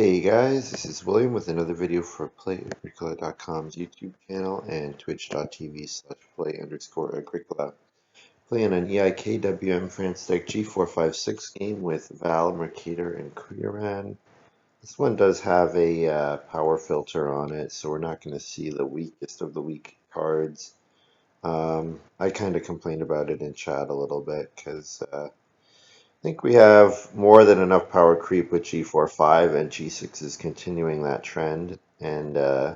Hey guys, this is William with another video for Play-agricola.com's YouTube channel and twitch.tv/play_agricola. Playing an EIKWM France Deck G456 game with Val, Mercator, and Kuyaran. This one does have a power filter on it, so we're not going to see the weakest of the weak cards. I kind of complained about it in chat a little bit because I think we have more than enough power creep with G4-5, and G6 is continuing that trend. And yeah,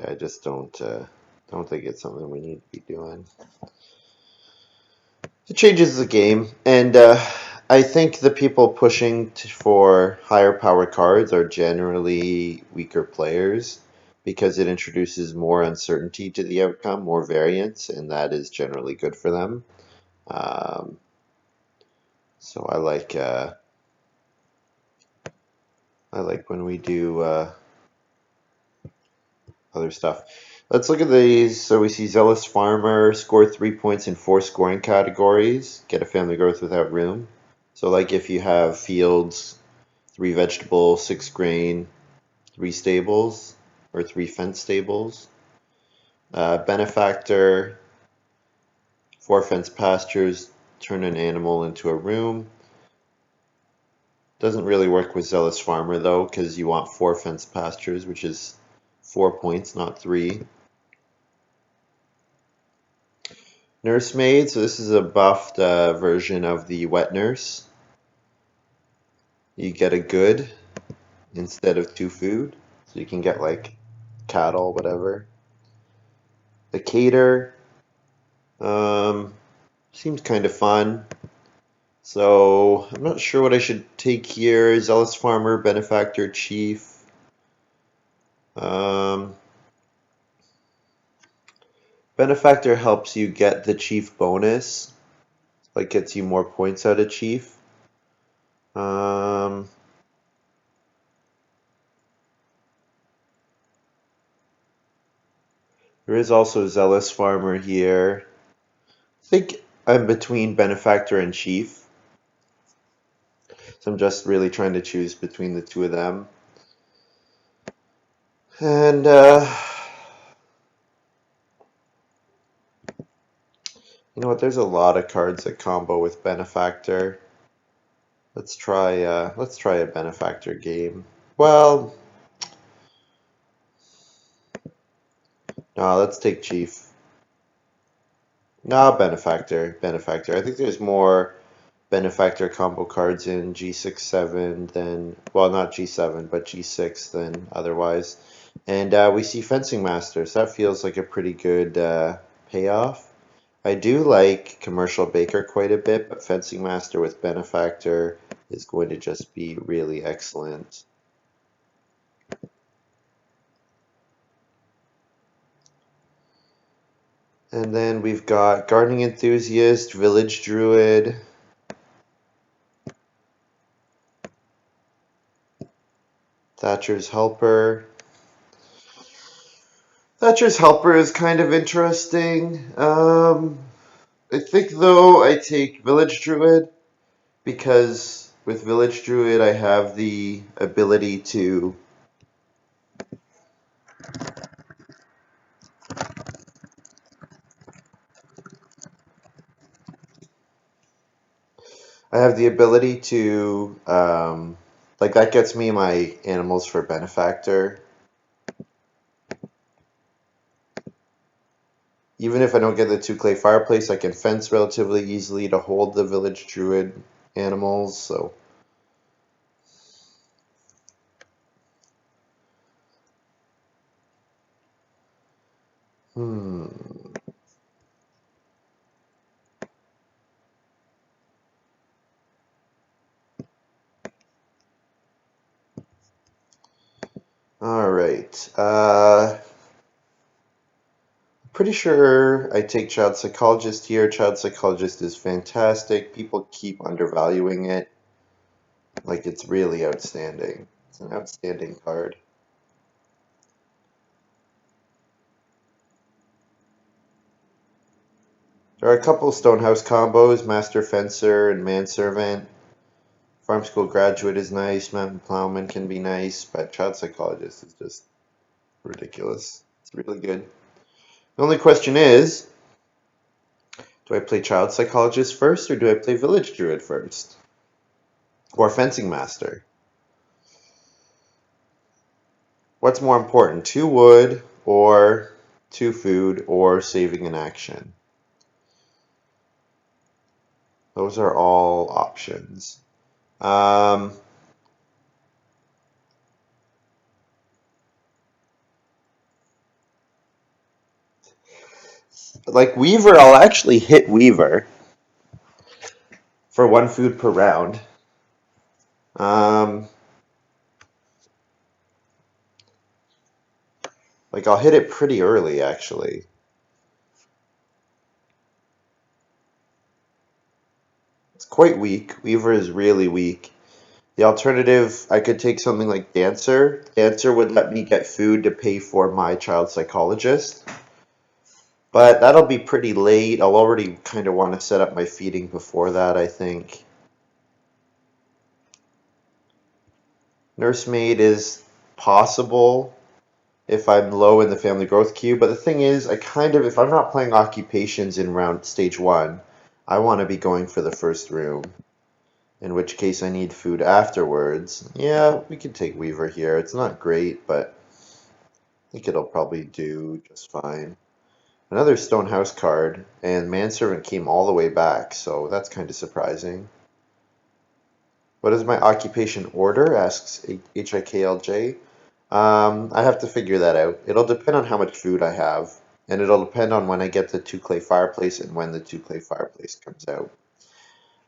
I just don't think it's something we need to be doing. It changes the game, and I think the people pushing for higher power cards are generally weaker players because it introduces more uncertainty to the outcome, more variance, and that is generally good for them. So I like when we do other stuff. Let's look at these. So we see Zealous Farmer, score 3 points in 4 scoring categories, get a family growth without room. So like if you have fields, 3 vegetable, 6 grain, 3 stables, or 3 fence stables. Benefactor, 4 fence pastures, turn an animal into a room. Doesn't really work with Zealous Farmer though, because you want 4 fence pastures, which is 4 points, not 3. Nursemaid, so this is a buffed version of the Wet Nurse. You get a good instead of 2 food, so you can get like cattle, whatever. The Cater seems kind of fun. So I'm not sure what I should take here. Zealous Farmer, Benefactor, Chief. Benefactor helps you get the Chief bonus, like gets you more points out of Chief. There is also Zealous Farmer here. I think I'm between Benefactor and Chief. So I'm just really trying to choose between the two of them. And you know what? There's a lot of cards that combo with Benefactor. Let's try a Benefactor game. Well, no, let's take Chief. No, Benefactor. Benefactor. I think there's more Benefactor combo cards in G6-7 than, well, not G7, but G6 than otherwise. And we see Fencing Masters. That feels like a pretty good payoff. I do like Commercial Baker quite a bit, but Fencing Master with Benefactor is going to just be really excellent. And then we've got Gardening Enthusiast, Village Druid, Thatcher's Helper. Thatcher's Helper is kind of interesting. I think though I take Village Druid because with Village Druid I have the ability to like that gets me my animals for Benefactor. Even if I don't get the 2 clay fireplace, I can fence relatively easily to hold the Village Druid animals, so Alright. Pretty sure I take Child Psychologist here. Child Psychologist is fantastic. People keep undervaluing it. Like, it's really outstanding. It's an outstanding card. There are a couple Stonehouse combos, Master Fencer and Manservant. Farm school graduate is nice. Mountain plowman can be nice, but child psychologist is just ridiculous. It's really good. The only question is, do I play child psychologist first or do I play village druid first? Or fencing master? What's more important, 2 wood or 2 food or saving an action? Those are all options. Like Weaver, I'll actually hit Weaver for 1 food per round. Um, like I'll hit it pretty early, actually. It's quite weak. Weaver is really weak. The alternative, I could take something like Dancer. Dancer would let me get food to pay for my child psychologist. But that'll be pretty late. I'll already kind of want to set up my feeding before that, I think. Nursemaid is possible if I'm low in the family growth queue, but the thing is, if I'm not playing occupations in round stage 1, I want to be going for the first room, in which case I need food afterwards. Yeah, we can take Weaver here. It's not great, but I think it'll probably do just fine. Another Stonehouse card, and Manservant came all the way back, so that's kind of surprising. What is my occupation order? Asks HIKLJ. I have to figure that out. It'll depend on how much food I have, and it'll depend on when I get the 2 clay fireplace and when the 2 clay fireplace comes out.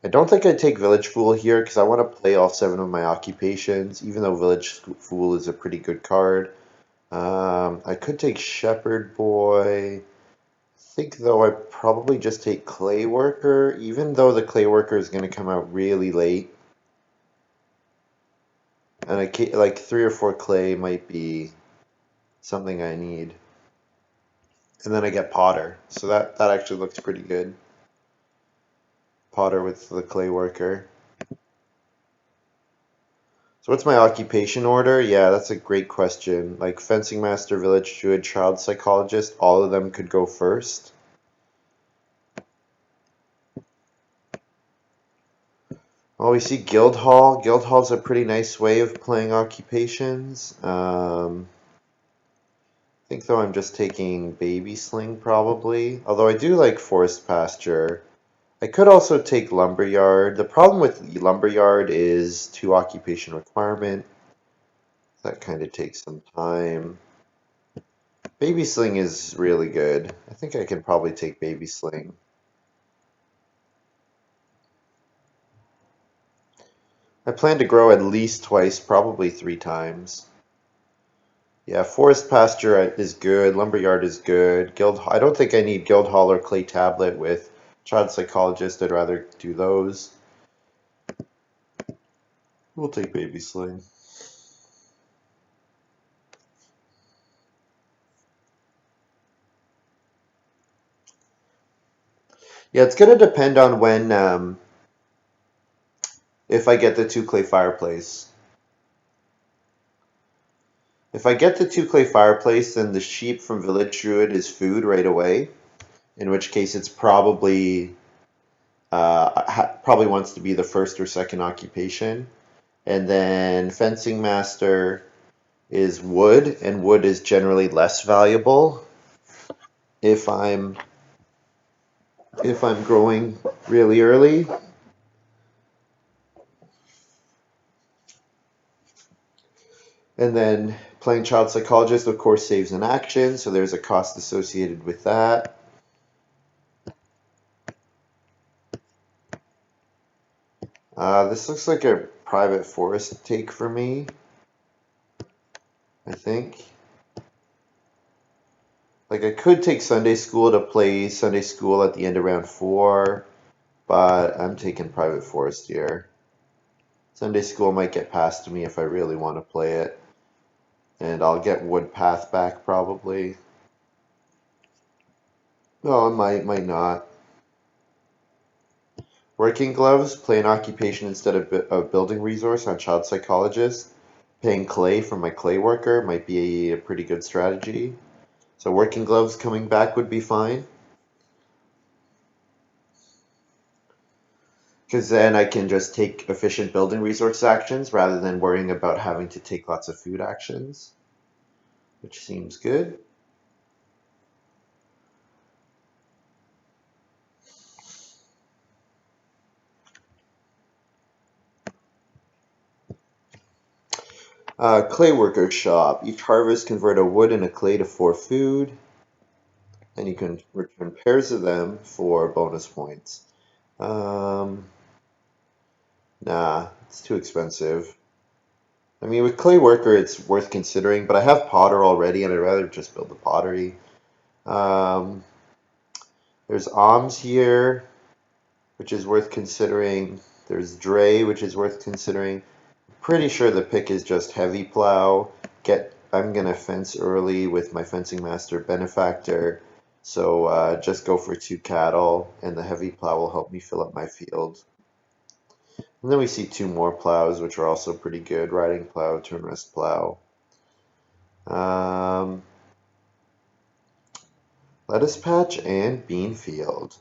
I don't think I'd take Village Fool here because I want to play all 7 of my occupations, even though Village Fool is a pretty good card. I could take Shepherd Boy. I think though I'd probably just take Clay Worker, even though the Clay Worker is going to come out really late. And like 3 or 4 clay might be something I need. And then I get Potter. So that actually looks pretty good. Potter with the clay worker. So what's my occupation order? Yeah, that's a great question. Like fencing master, village druid, child psychologist, all of them could go first. Well, we see Guildhall. Guildhall's a pretty nice way of playing occupations. I think though I'm just taking Baby Sling probably. Although I do like Forest Pasture. I could also take Lumberyard. The problem with Lumberyard is 2 occupation requirement. That kind of takes some time. Baby Sling is really good. I think I can probably take Baby Sling. I plan to grow at least twice, probably 3 times. Yeah, Forest Pasture is good. Lumberyard is good. I don't think I need Guildhall or Clay Tablet with Child Psychologist. I'd rather do those. We'll take Baby Sling. Yeah, it's going to depend on when, if I get the 2 clay fireplace. If I get the 2 clay fireplace, then the sheep from Village Druid is food right away. In which case, it's probably probably wants to be the first or second occupation. And then fencing master is wood, and wood is generally less valuable if I'm growing really early. And then playing child psychologist, of course, saves an action, so there's a cost associated with that. This looks like a private forest take for me, I think. Like I could take Sunday school to play Sunday school at the end of round 4, but I'm taking private forest here. Sunday school might get past me if I really want to play it. And I'll get wood path back probably. No, it might not. Working gloves, play an occupation instead of building resource on child psychologist. Paying clay from my clay worker might be a pretty good strategy. So working gloves coming back would be fine. Because then I can just take efficient building resource actions rather than worrying about having to take lots of food actions, which seems good. Clay worker shop. Each harvest convert a wood and a clay to 4 food, and you can return pairs of them for bonus points. Nah, it's too expensive. I mean, with clay worker, it's worth considering, but I have potter already, and I'd rather just build the pottery. Um, there's Alms here, which is worth considering. There's Dre, which is worth considering. Pretty sure the pick is just heavy plow. I'm gonna fence early with my fencing master benefactor. So just go for 2 cattle, and the heavy plow will help me fill up my field. And then we see 2 more plows, which are also pretty good. Riding plow, turn rest plow. Um, lettuce patch and bean field.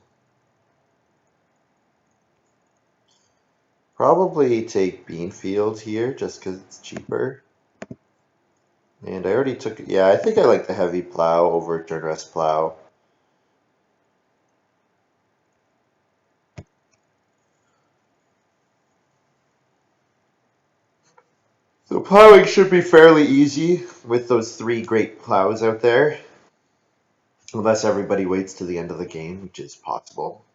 Probably take bean field here just because it's cheaper. And I already took, yeah, I think I like the heavy plow over turn rest plow. So plowing should be fairly easy with those 3 great plows out there. Unless everybody waits to the end of the game, which is possible.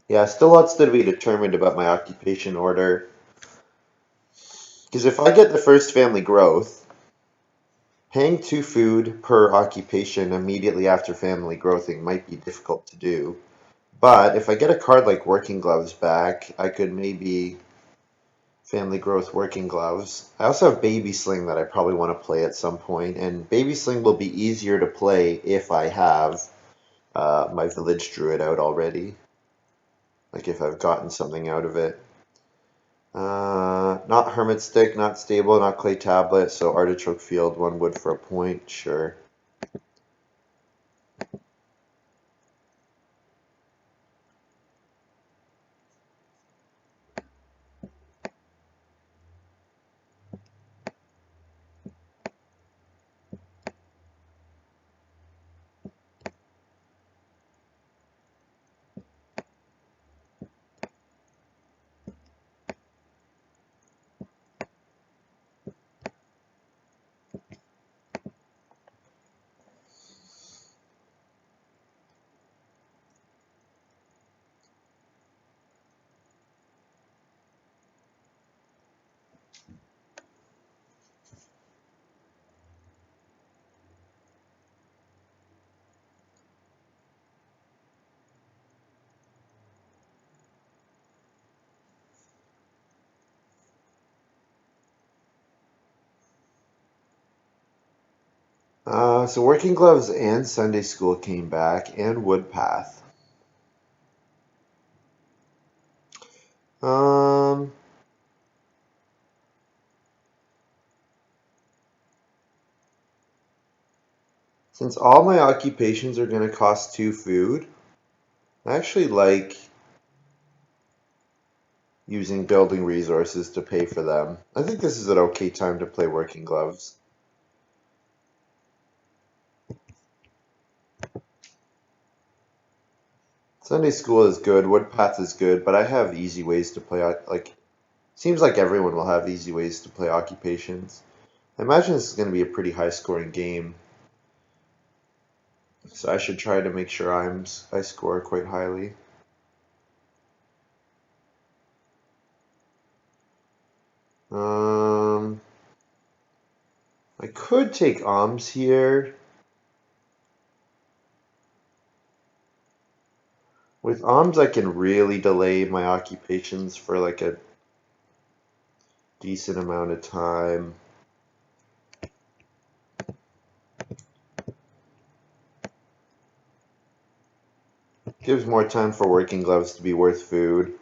Yeah, still lots to be determined about my occupation order. Because if I get the first family growth, paying 2 food per occupation immediately after family growthing might be difficult to do. But if I get a card like Working Gloves back, I could maybe family growth Working Gloves. I also have Baby Sling that I probably want to play at some point, and Baby Sling will be easier to play if I have my Village Druid out already. Like if I've gotten something out of it. Not Hermit Stick, not Stable, not Clay Tablet, so Artichoke Field, 1 wood for a point, sure. So Working Gloves and Sunday School came back, and Woodpath. Um, since all my occupations are going to cost 2 food, I actually like using building resources to pay for them. I think this is an okay time to play Working Gloves. Sunday School is good, Woodpath is good, but I have easy ways to play, like, seems like everyone will have easy ways to play occupations. I imagine this is going to be a pretty high scoring game, so I should try to make sure I score quite highly. I could take Alms here. With Alms, I can really delay my occupations for like a decent amount of time. Gives more time for working gloves to be worth food.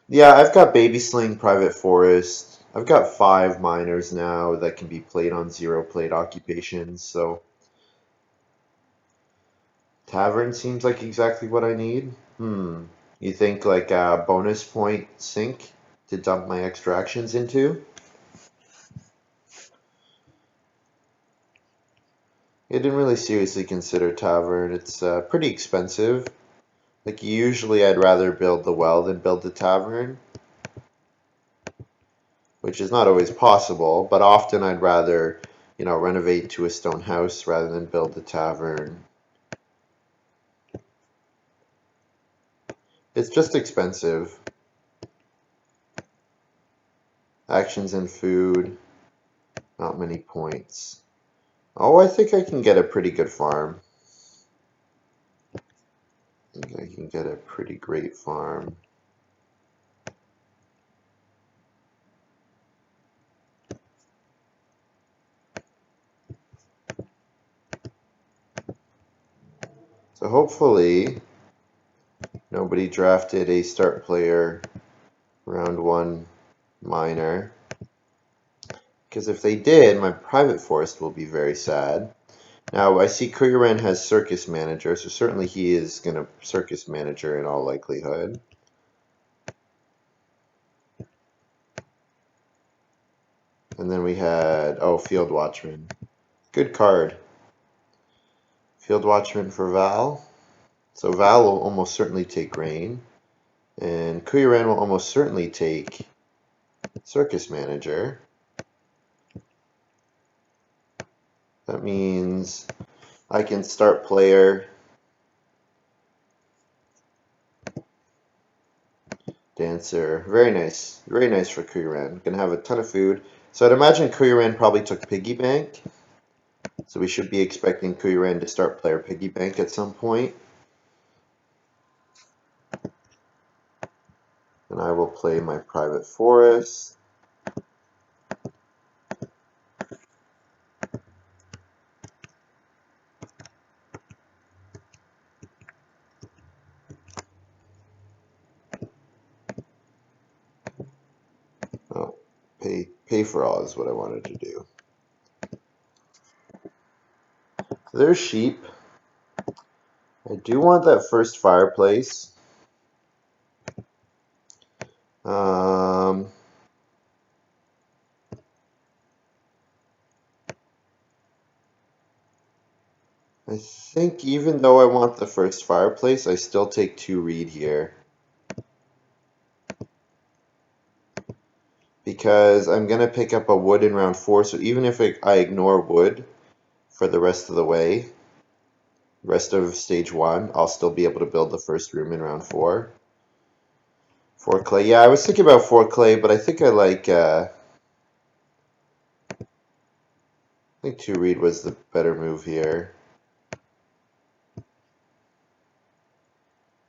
Yeah, I've got Baby Sling Private Forest. I've got 5 miners now that can be played on 0 plate occupations, so Tavern seems like exactly what I need. You think like a bonus point sink to dump my extractions into? I didn't really seriously consider Tavern. It's pretty expensive. Like usually I'd rather build the well than build the Tavern, which is not always possible, but often I'd rather, renovate to a stone house rather than build the Tavern. It's just expensive. Actions and food, not many points. Oh, I think I can get a pretty good farm. I think I can get a pretty great farm. So hopefully nobody drafted a start player round 1 miner. Because if they did, my private forest will be very sad. Now, I see Kuyaran has Circus Manager, so certainly he is going to Circus Manager in all likelihood. And then we had, Field Watchman. Good card. Field Watchman for Val. So Val will almost certainly take Rain. And Kuyaran will almost certainly take Circus Manager. That means I can start player Dancer. Very nice. Very nice for Kuyaran. Gonna have a ton of food. So I'd imagine Kuyaran probably took Piggy Bank. So we should be expecting Kuyaran to start player Piggy Bank at some point. And I will play my private forest. Oh, pay for all is what I wanted to do. There's sheep. I do want that first fireplace. I think even though I want the first fireplace, I still take 2 reed here. Because I'm going to pick up a wood in round 4, so even if I ignore wood for the rest of the way, rest of stage 1, I'll still be able to build the first room in round 4. 4 clay. Yeah, I was thinking about 4 clay, but I think I like, I think 2 reed was the better move here. I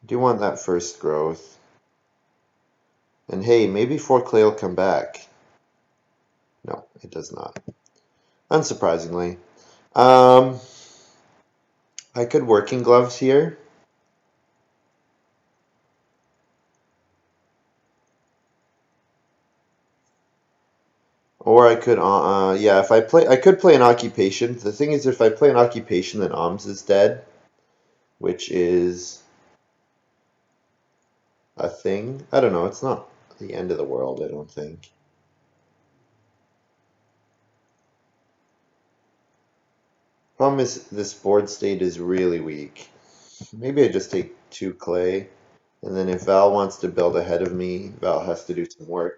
do want that first growth. And hey, maybe 4 clay will come back. No, it does not. Unsurprisingly. I could working gloves here. Or I could, yeah, if I could play an occupation. The thing is, if I play an occupation, then Alms is dead, which is a thing. I don't know. It's not the end of the world, I don't think. Problem is, this board state is really weak. Maybe I just take 2 clay, and then if Val wants to build ahead of me, Val has to do some work.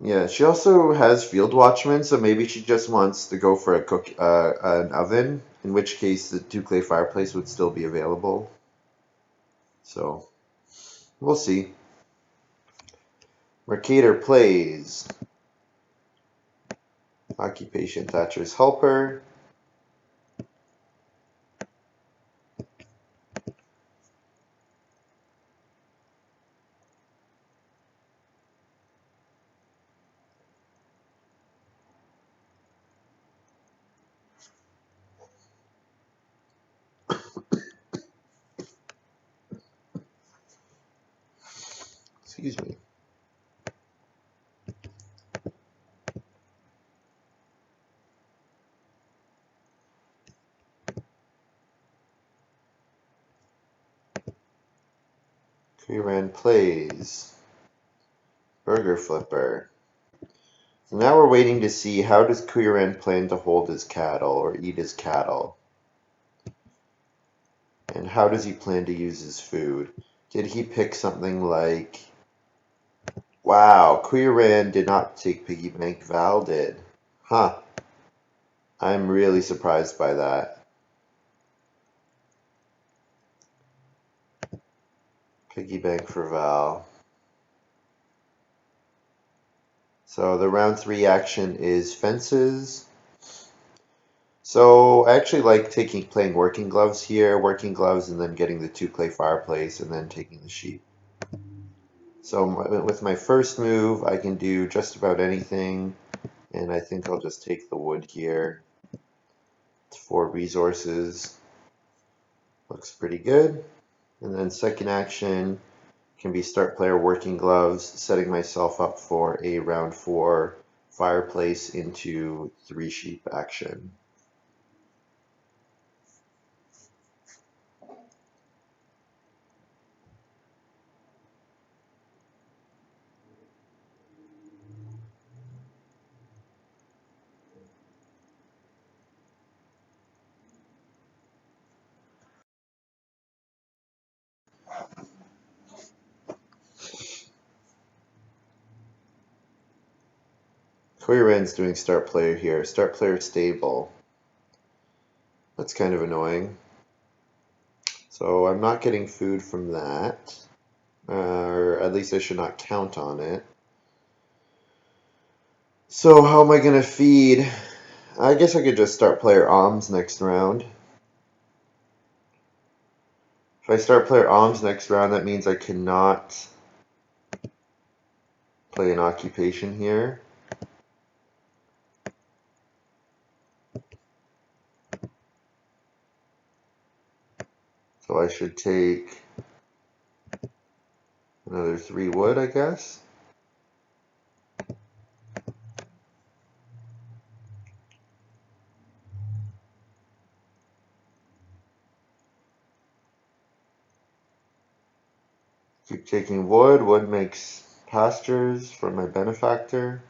Yeah, she also has Field Watchman, so maybe she just wants to go for an oven, in which case the two clay fireplace would still be available. So we'll see. Mercator plays Occupation Thatcher's Helper. Excuse me. Kuran plays Burger Flipper. So now we're waiting to see how does Kuran plan to hold his cattle or eat his cattle. And how does he plan to use his food? Did he pick something like... Wow, Kuran did not take Piggy Bank, Val did. Huh. I'm really surprised by that. Piggy Bank for Val. So the round 3 action is Fences. So I actually like playing Working Gloves here, Working Gloves, and then getting the 2 clay fireplace, and then taking the sheep. So with my first move, I can do just about anything, and I think I'll just take the wood here. It's 4 resources. Looks pretty good. And then second action can be start player Working Gloves, setting myself up for a round 4 fireplace into 3 sheep action. Koiran's doing start player here. Start player stable. That's kind of annoying. So I'm not getting food from that. Or at least I should not count on it. So how am I going to feed? I guess I could just start player Alms next round. If I start player Alms next round, that means I cannot play an occupation here. So I should take another 3 wood, I guess. Keep taking wood. Wood makes pastures for my benefactor.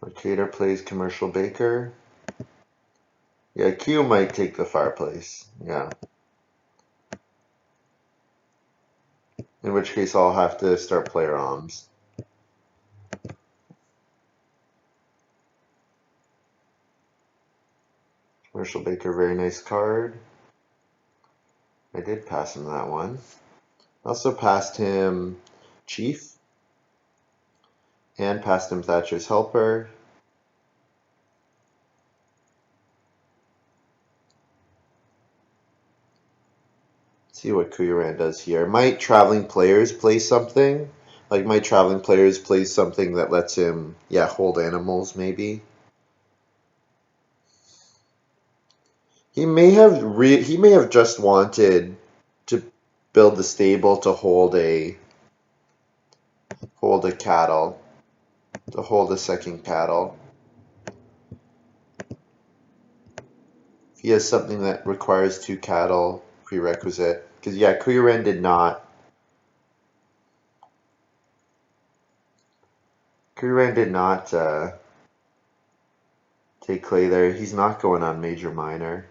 Mercator plays commercial baker. Yeah, Q might take the fireplace. Yeah. In which case I'll have to start player Alms. Commercial baker, very nice card. I did pass him that one. Also passed him Chief. And passed him Thatcher's Helper. See what Kuyaran does here. Might Traveling Players play something? Like, might Traveling Players play something that lets him, yeah, hold animals, maybe? He may have just wanted to build the stable to hold a cattle, to hold a second cattle. If he has something that requires 2 cattle prerequisite, because yeah, Kuyaran did not. Kuyaran did not take clay there. He's not going on major minor.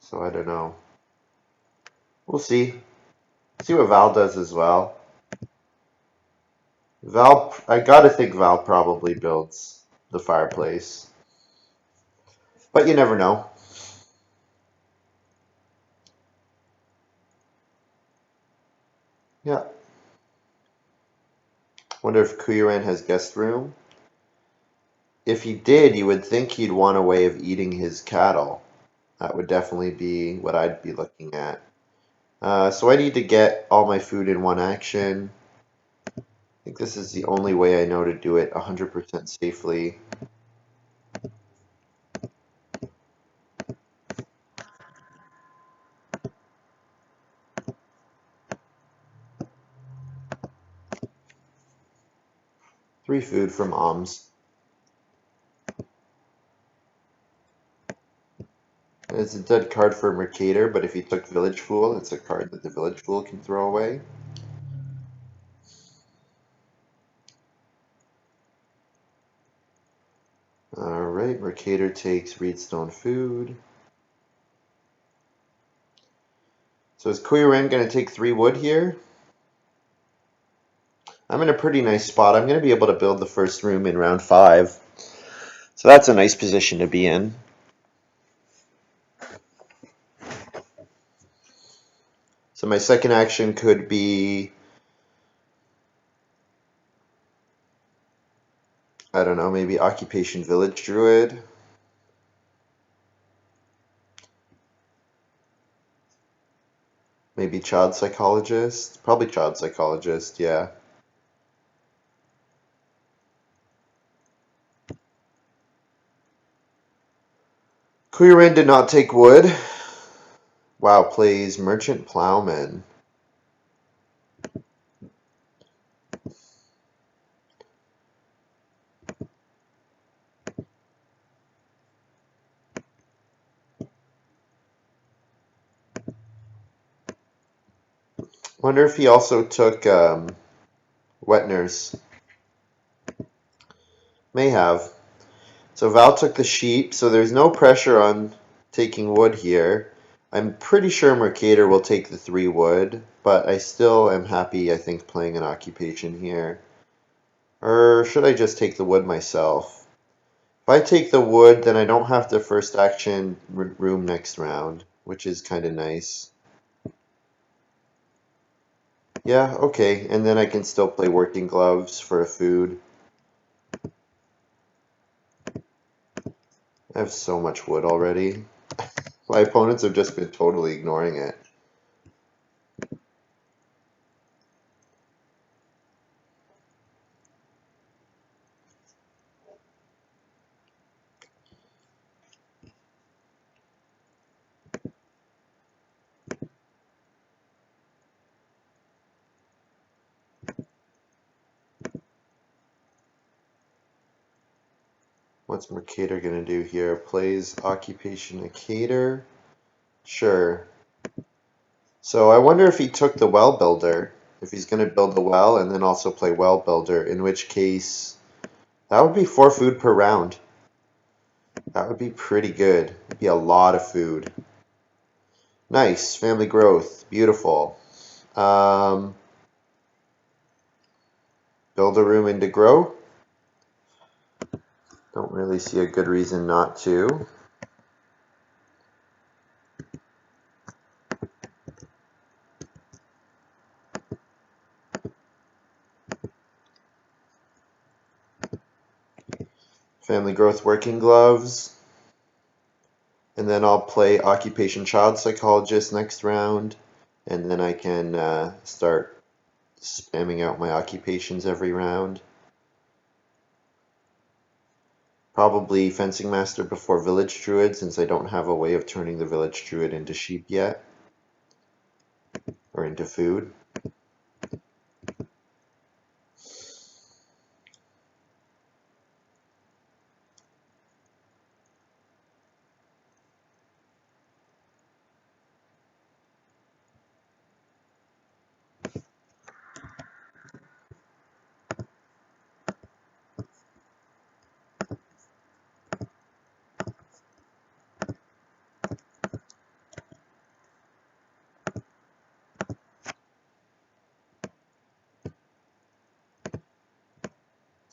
So I don't know. We'll see. See what Val does as well. Val, I gotta think Val probably builds the fireplace. But you never know. Yeah. Wonder if Kuyaran has guest room. If he did, you would think he'd want a way of eating his cattle. That would definitely be what I'd be looking at. So I need to get all my food in one action. I think this is the only way I know to do it 100% safely. Three food from Alms. It's a dead card for Mercator, but if he took Village Fool, it's a card that the Village Fool can throw away. Alright, Mercator takes Reedstone Food. So is Kuyaran going to take 3 wood here? I'm in a pretty nice spot. I'm going to be able to build the first room in round 5. So that's a nice position to be in. So my second action could be, I don't know, maybe Occupation Village Druid. Maybe Child Psychologist. Probably Child Psychologist, yeah. Kuyaran did not take wood. Wow, plays Merchant Plowman. Wonder if he also took Wet Nurse. May have. So Val took the sheep, so there's no pressure on taking wood here. I'm pretty sure Mercator will take the 3 wood, but I still am happy, I think, playing an occupation here. Or should I just take the wood myself? If I take the wood, then I don't have to first action room next round, which is kind of nice. Yeah, okay, and then I can still play Working Gloves for a food. I have so much wood already. My opponents have just been totally ignoring it. What's Mercator gonna do here? Plays Occupation Mercator. Sure. So I wonder if he took the Well Builder. If he's gonna build the well and then also play Well Builder, in which case that would be 4 food per round. That would be pretty good. It'd be a lot of food. Nice. Family growth. Beautiful. Build a room into grow. Don't really see a good reason not to. Family growth working gloves. And then I'll play Occupation Child Psychologist next round. And then I can start spamming out my occupations every round. Probably Fencing Master before Village Druid, since I don't have a way of turning the Village Druid into sheep yet. Or into food.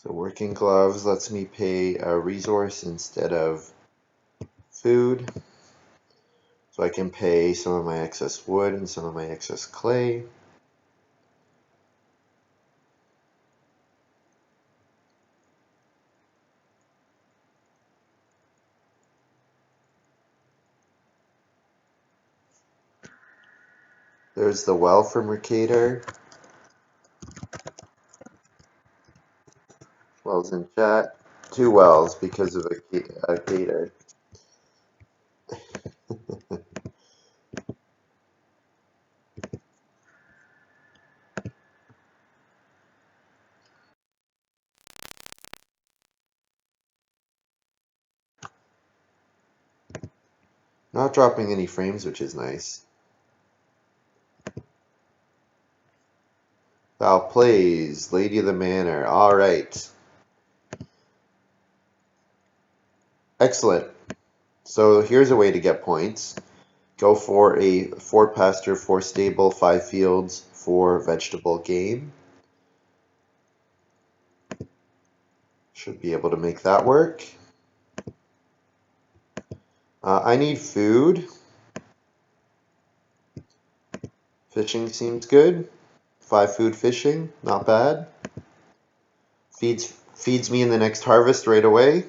So working gloves lets me pay a resource instead of food. So I can pay some of my excess wood and some of my excess clay. There's the well for Mercator. Wells in chat. 2 wells because of a gator. Not dropping any frames, which is nice. Val plays Lady of the Manor. All right. Excellent. So here's a way to get points. Go for a 4 pasture, 4 stable, 5 fields, 4 vegetable game. Should be able to make that work. I need food. Fishing seems good. 5 food fishing, not bad. Feeds me in the next harvest right away.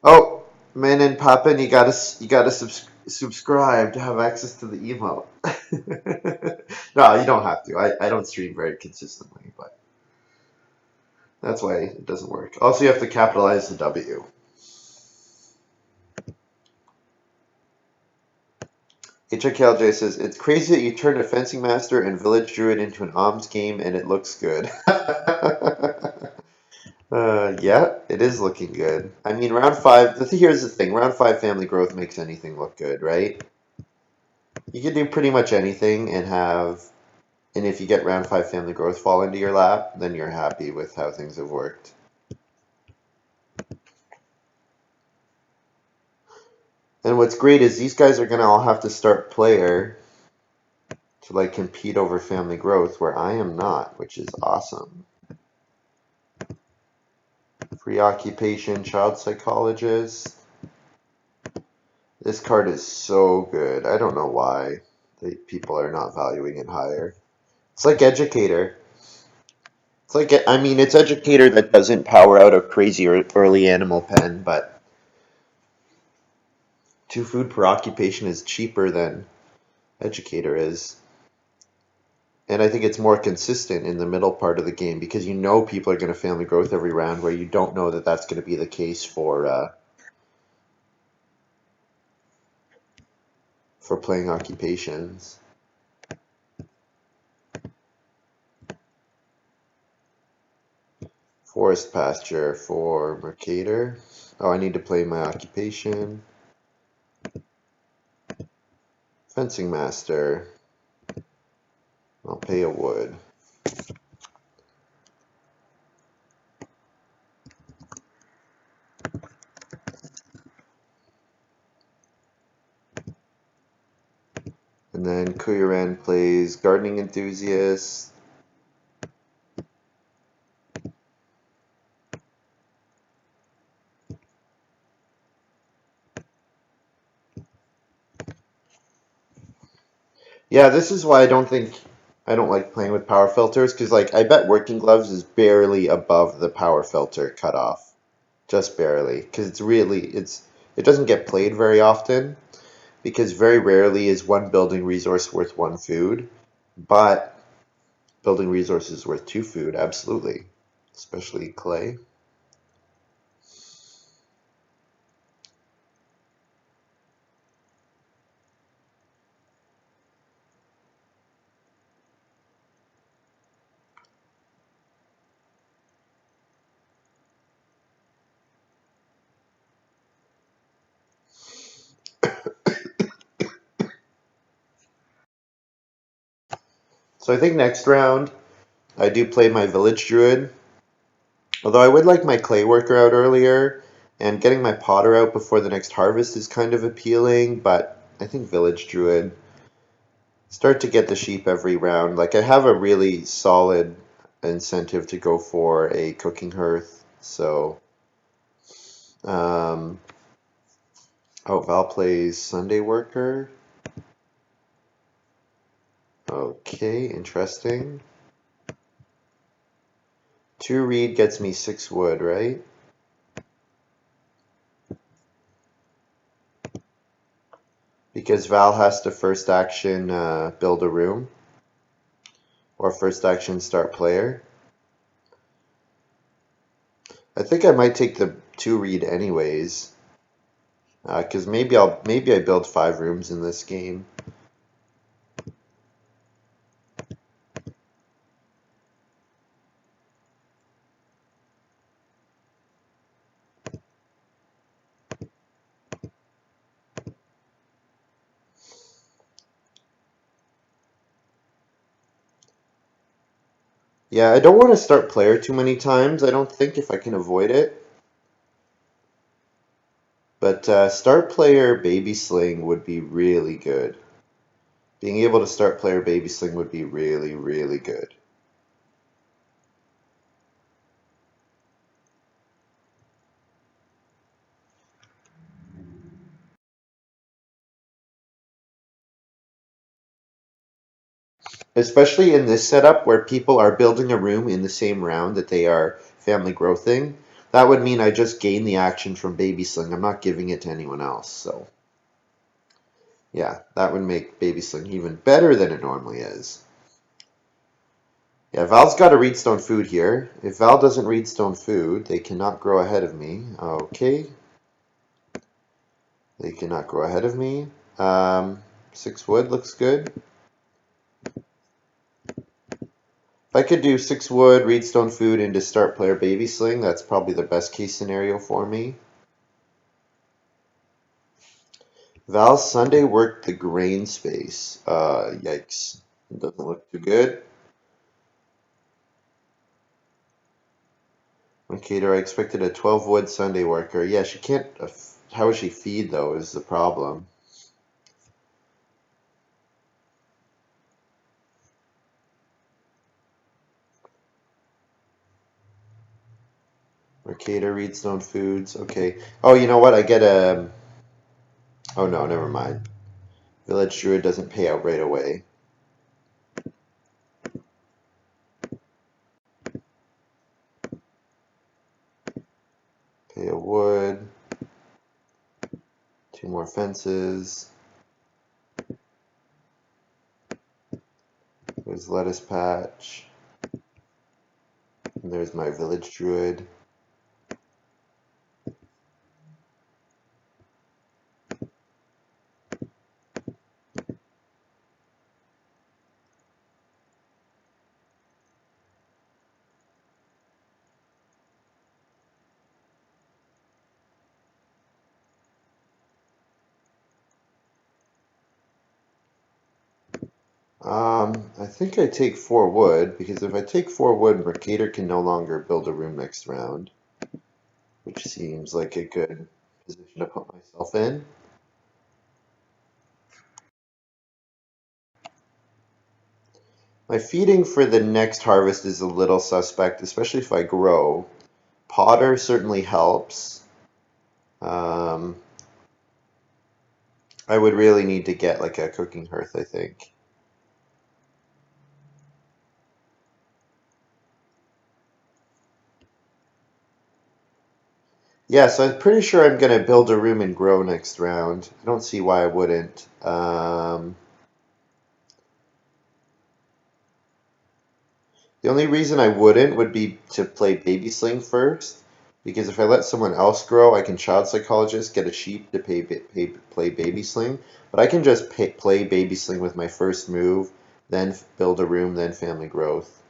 Oh, man and Papin, you gotta subscribe to have access to the emote. No, you don't have to. I don't stream very consistently, but that's why it doesn't work. Also, you have to capitalize the W. HRKLJ says, it's crazy that you turned a fencing master and village druid into an Alms game and it looks good. Yeah, it is looking good. I mean, round 5, here's the thing, round 5 family growth makes anything look good, right? You can do pretty much anything and if you get round 5 family growth fall into your lap, then you're happy with how things have worked. And what's great is these guys are going to all have to start player to like compete over family growth, where I am not, which is awesome. Preoccupation, child psychologist. This card is so good. I don't know why people are not valuing it higher. It's like educator. It's like, I mean, it's educator that doesn't power out a crazy early animal pen, but 2 food per occupation is cheaper than educator is. And I think it's more consistent in the middle part of the game because you know people are going to family growth every round, where you don't know that that's going to be the case for playing occupations. Forest pasture for Mercator. Oh, I need to play my occupation. Fencing master. I'll pay a wood. And then Kuyaran plays gardening enthusiast. Yeah, this is why I don't like playing with power filters, because like I bet working gloves is barely above the power filter cutoff. Just barely, because it doesn't get played very often, because very rarely is one building resource worth 1 food, but building resource is worth 2 food, absolutely, especially clay. So I think next round I do play my village druid, although I would like my clay worker out earlier, and getting my potter out before the next harvest is kind of appealing, but I think village druid. Start to get the sheep every round. Like I have a really solid incentive to go for a cooking hearth. So, oh, Val plays Sunday Worker. Okay, interesting. 2 reed gets me 6 wood, right? Because Val has to first action build a room, or first action start player. I think I might take the 2 reed anyways, because maybe I build 5 rooms in this game. Yeah, I don't want to start player too many times. I don't think if I can avoid it. But start player baby sling would be really good. Being able to start player baby sling would be really, really good. Especially in this setup where people are building a room in the same round that they are family growthing. That would mean I just gain the action from baby sling. I'm not giving it to anyone else. So yeah, that would make baby sling even better than it normally is. Yeah, Val's got to read stone food here. If Val doesn't read stone food, they cannot grow ahead of me. Okay. They cannot grow ahead of me. 6 wood looks good. If I could do 6 wood, read stone food, and just start player baby sling, that's probably the best case scenario for me. Val Sunday worked the grain space. Yikes. It doesn't look too good. Okay, I expected a 12 wood Sunday worker. Yeah, she can't. How would she feed, though, is the problem. Mercator, Reedstone Foods. Okay. Oh, you know what? I get a. Oh, no, never mind. Village Druid doesn't pay out right away. Pay a wood. 2 more fences. There's lettuce patch. And there's my village druid. I think I take 4 wood, because if I take 4 wood, Mercator can no longer build a room next round, which seems like a good position to put myself in. My feeding for the next harvest is a little suspect, especially if I grow. Potter certainly helps. Um, I would really need to get like a cooking hearth, I think. Yeah, so I'm pretty sure I'm going to build a room and grow next round. I don't see why I wouldn't. The only reason I wouldn't would be to play Baby Sling first, because if I let someone else grow, I can Child Psychologist, get a sheep to play Baby Sling, but I can just play Baby Sling with my first move, then build a room, then Family Growth.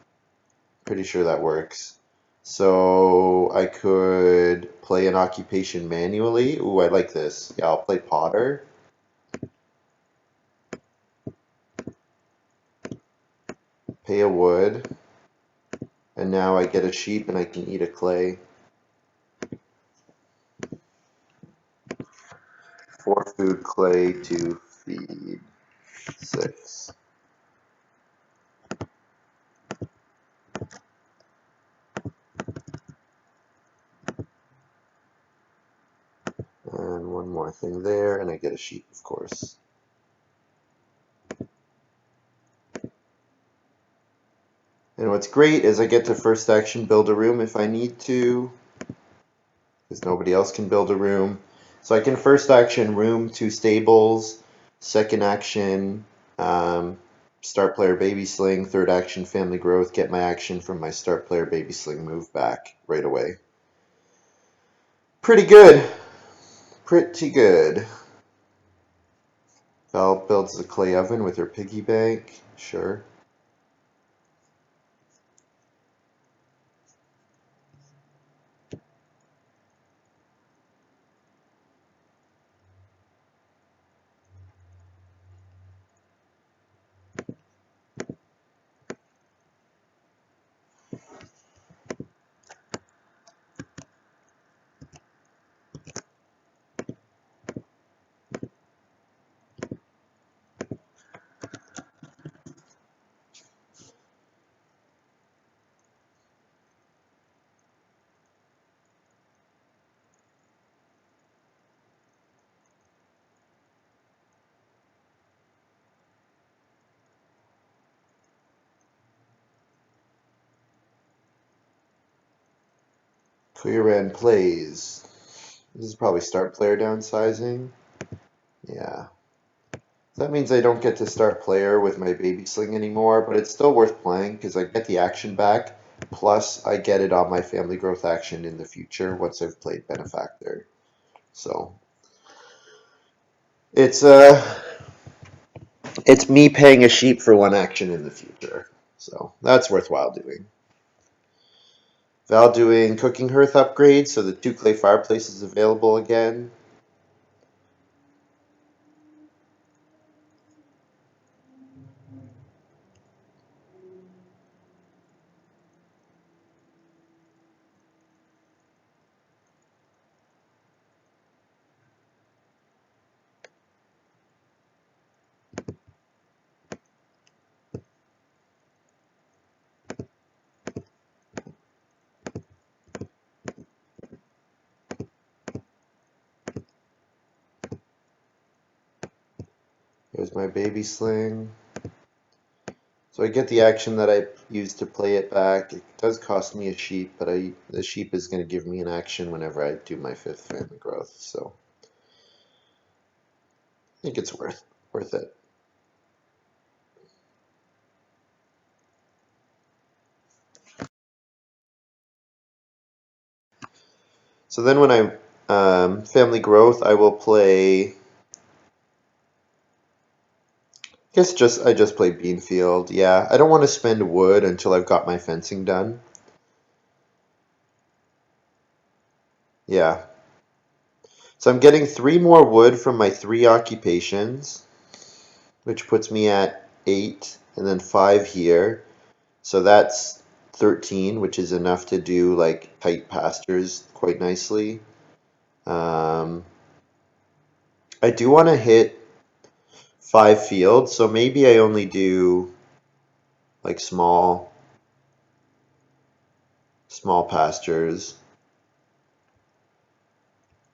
Pretty sure that works. So I could play an occupation manually. Ooh, I like this. Yeah, I'll play Potter. Pay a wood. And now I get a sheep and I can eat a clay. 4 food clay to feed 6. one more thing there, and I get a sheep, of course. And what's great is I get to first action build a room if I need to, because nobody else can build a room. So I can first action room 2 stables, second action start player baby sling, third action family growth, get my action from my start player baby sling move back right away. Pretty good. Pretty good. Val builds a clay oven with her piggy bank. Sure. Clearan plays. This is probably start player downsizing. Yeah. That means I don't get to start player with my baby sling anymore, but it's still worth playing because I get the action back, plus I get it on my family growth action in the future once I've played Benefactor. So it's me paying a sheep for 1 action in the future. So that's worthwhile doing. Val doing cooking hearth upgrade, so the 2 clay fireplace is available again. Here's my baby sling. So I get the action that I use to play it back. It does cost me a sheep, but the sheep is going to give me an action whenever I do my 5th family growth. So I think it's worth it. So then when I family growth, I will play. I guess I just play Beanfield. Yeah, I don't want to spend wood until I've got my fencing done. Yeah. So I'm getting 3 more wood from my 3 occupations, which puts me at 8, and then 5 here. So that's 13, which is enough to do like tight pastures quite nicely. I do want to hit 5 fields, so maybe I only do like small pastures,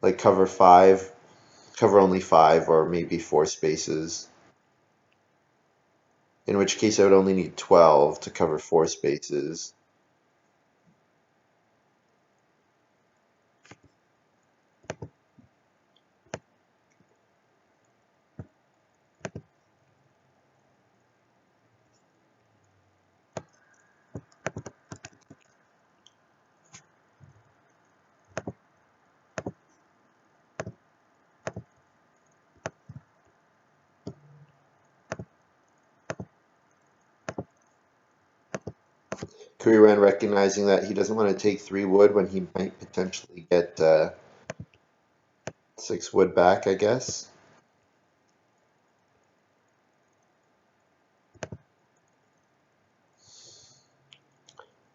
like cover only 5 or maybe 4 spaces. In which case I would only need 12 to cover 4 spaces. Kuriran recognizing that he doesn't want to take 3 wood when he might potentially get 6 wood back, I guess.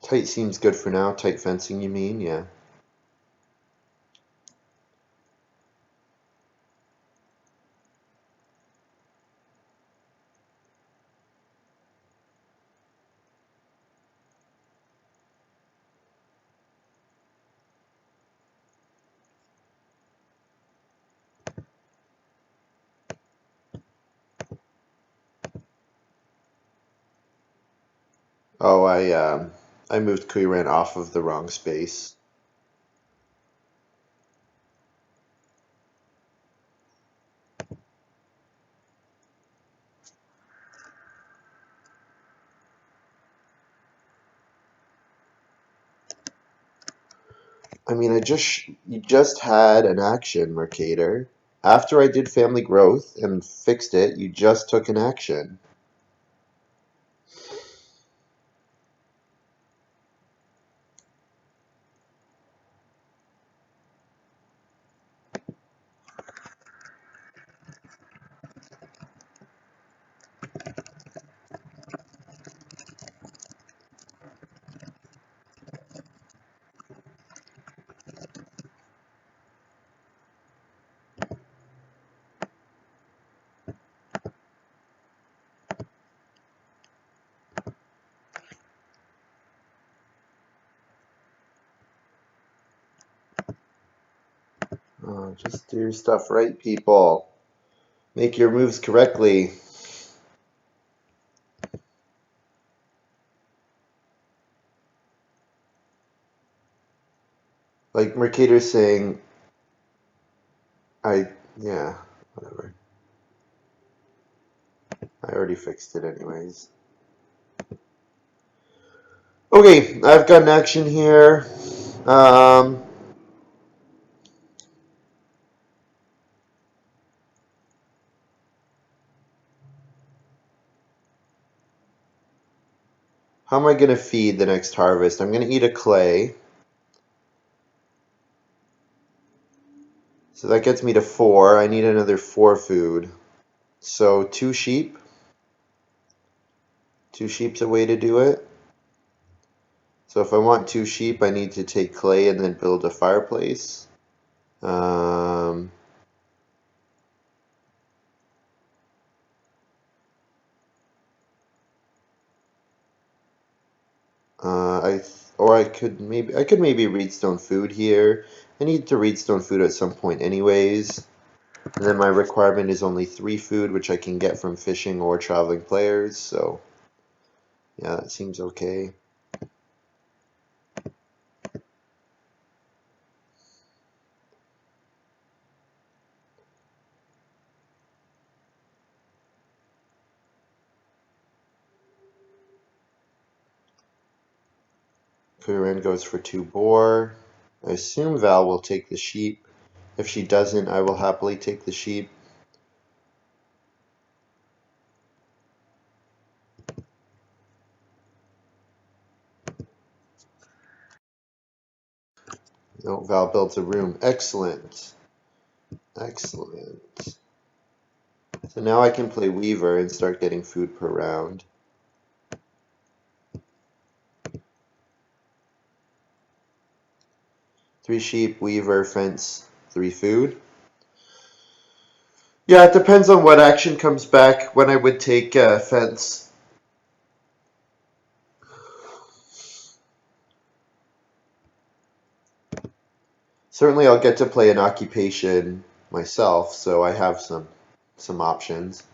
Tight seems good for now. Tight fencing, you mean? Yeah. Oh, I moved Kuiran off of the wrong space. I mean, you just had an action, Mercator. After I did family growth and fixed it, you just took an action. Just do your stuff right, people. Make your moves correctly. Like Mercator's saying, yeah, whatever. I already fixed it anyways. Okay, I've got an action here. Um, how am I going to feed the next harvest? I'm going to eat a clay. So that gets me to 4. I need another 4 food. So 2 sheep. 2 sheep's a way to do it. So if I want 2 sheep, I need to take clay and then build a fireplace. Um, I could maybe reedstone food here. I need to reedstone food at some point anyways. And then my requirement is only 3 food, which I can get from fishing or traveling players. So yeah, that seems okay. Kurin goes for 2 boar. I assume Val will take the sheep. If she doesn't, I will happily take the sheep. No, Val builds a room. Excellent. Excellent. So now I can play Weaver and start getting food per round. 3 sheep, Weaver, fence, 3 food. Yeah, it depends on what action comes back when I would take fence. Certainly I'll get to play an occupation myself, so I have some options.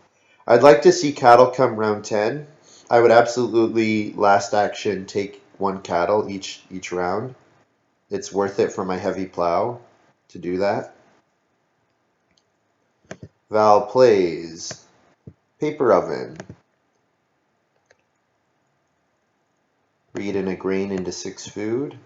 I'd like to see cattle come round 10. I would absolutely last action take 1 cattle each round. It's worth it for my heavy plow to do that. Val plays paper oven. Reed and a grain into 6 food.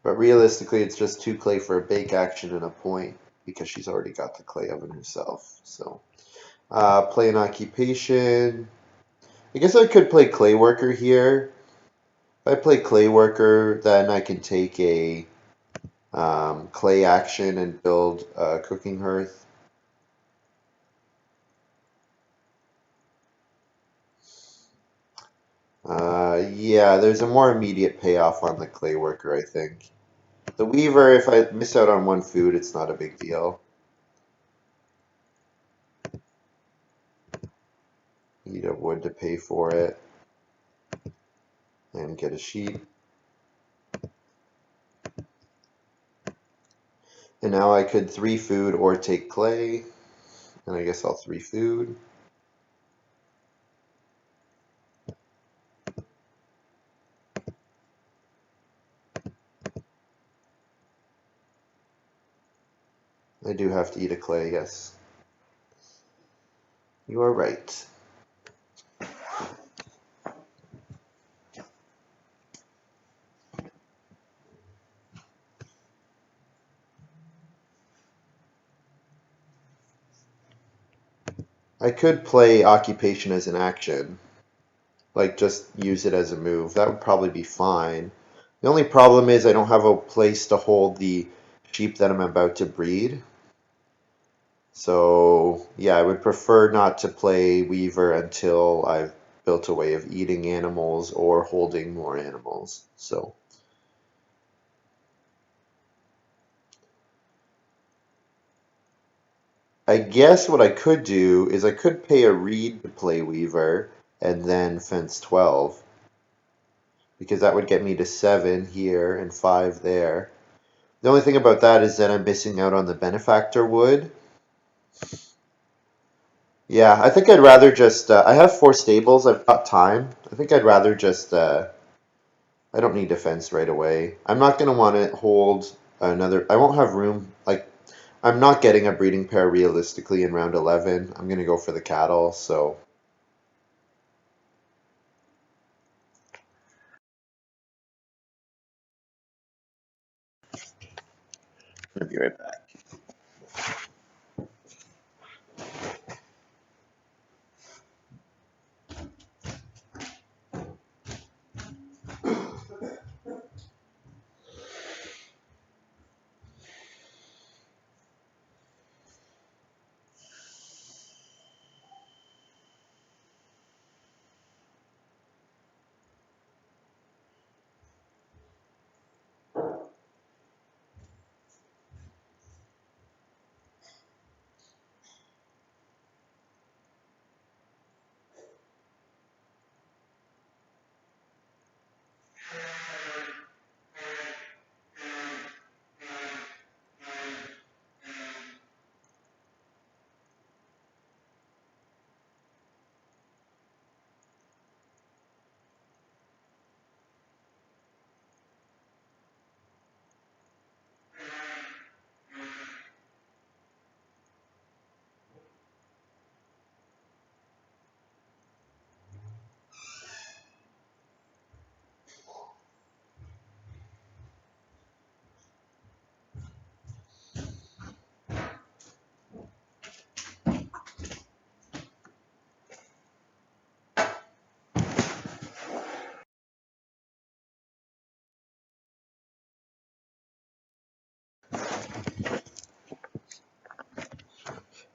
But realistically, it's just 2 clay for a bake action and a point because she's already got the clay oven herself. So play an occupation. I guess I could play clay worker here. If I play clay worker, then I can take a clay action and build a cooking hearth. Yeah, there's a more immediate payoff on the clay worker, I think. The weaver, if I miss out on 1 food, it's not a big deal. Need a wood to pay for it and get a sheep. And now I could 3 food or take clay. And I guess I'll 3 food. I do have to eat a clay, yes. You are right. I could play occupation as an action, like just use it as a move. That would probably be fine. The only problem is I don't have a place to hold the sheep that I'm about to breed. So yeah, I would prefer not to play Weaver until I've built a way of eating animals or holding more animals. So I guess what I could do is I could pay a reed to play Weaver and then fence 12 because that would get me to 7 here and 5 there. The only thing about that is that I'm missing out on the benefactor wood. Yeah, I think I'd rather just, I have 4 stables, I've got time. I think I'd rather just, I don't need defense right away. I'm not going to want to hold another, I won't have room, like, I'm not getting a breeding pair realistically in round 11. I'm going to go for the cattle, so. I'll be right back.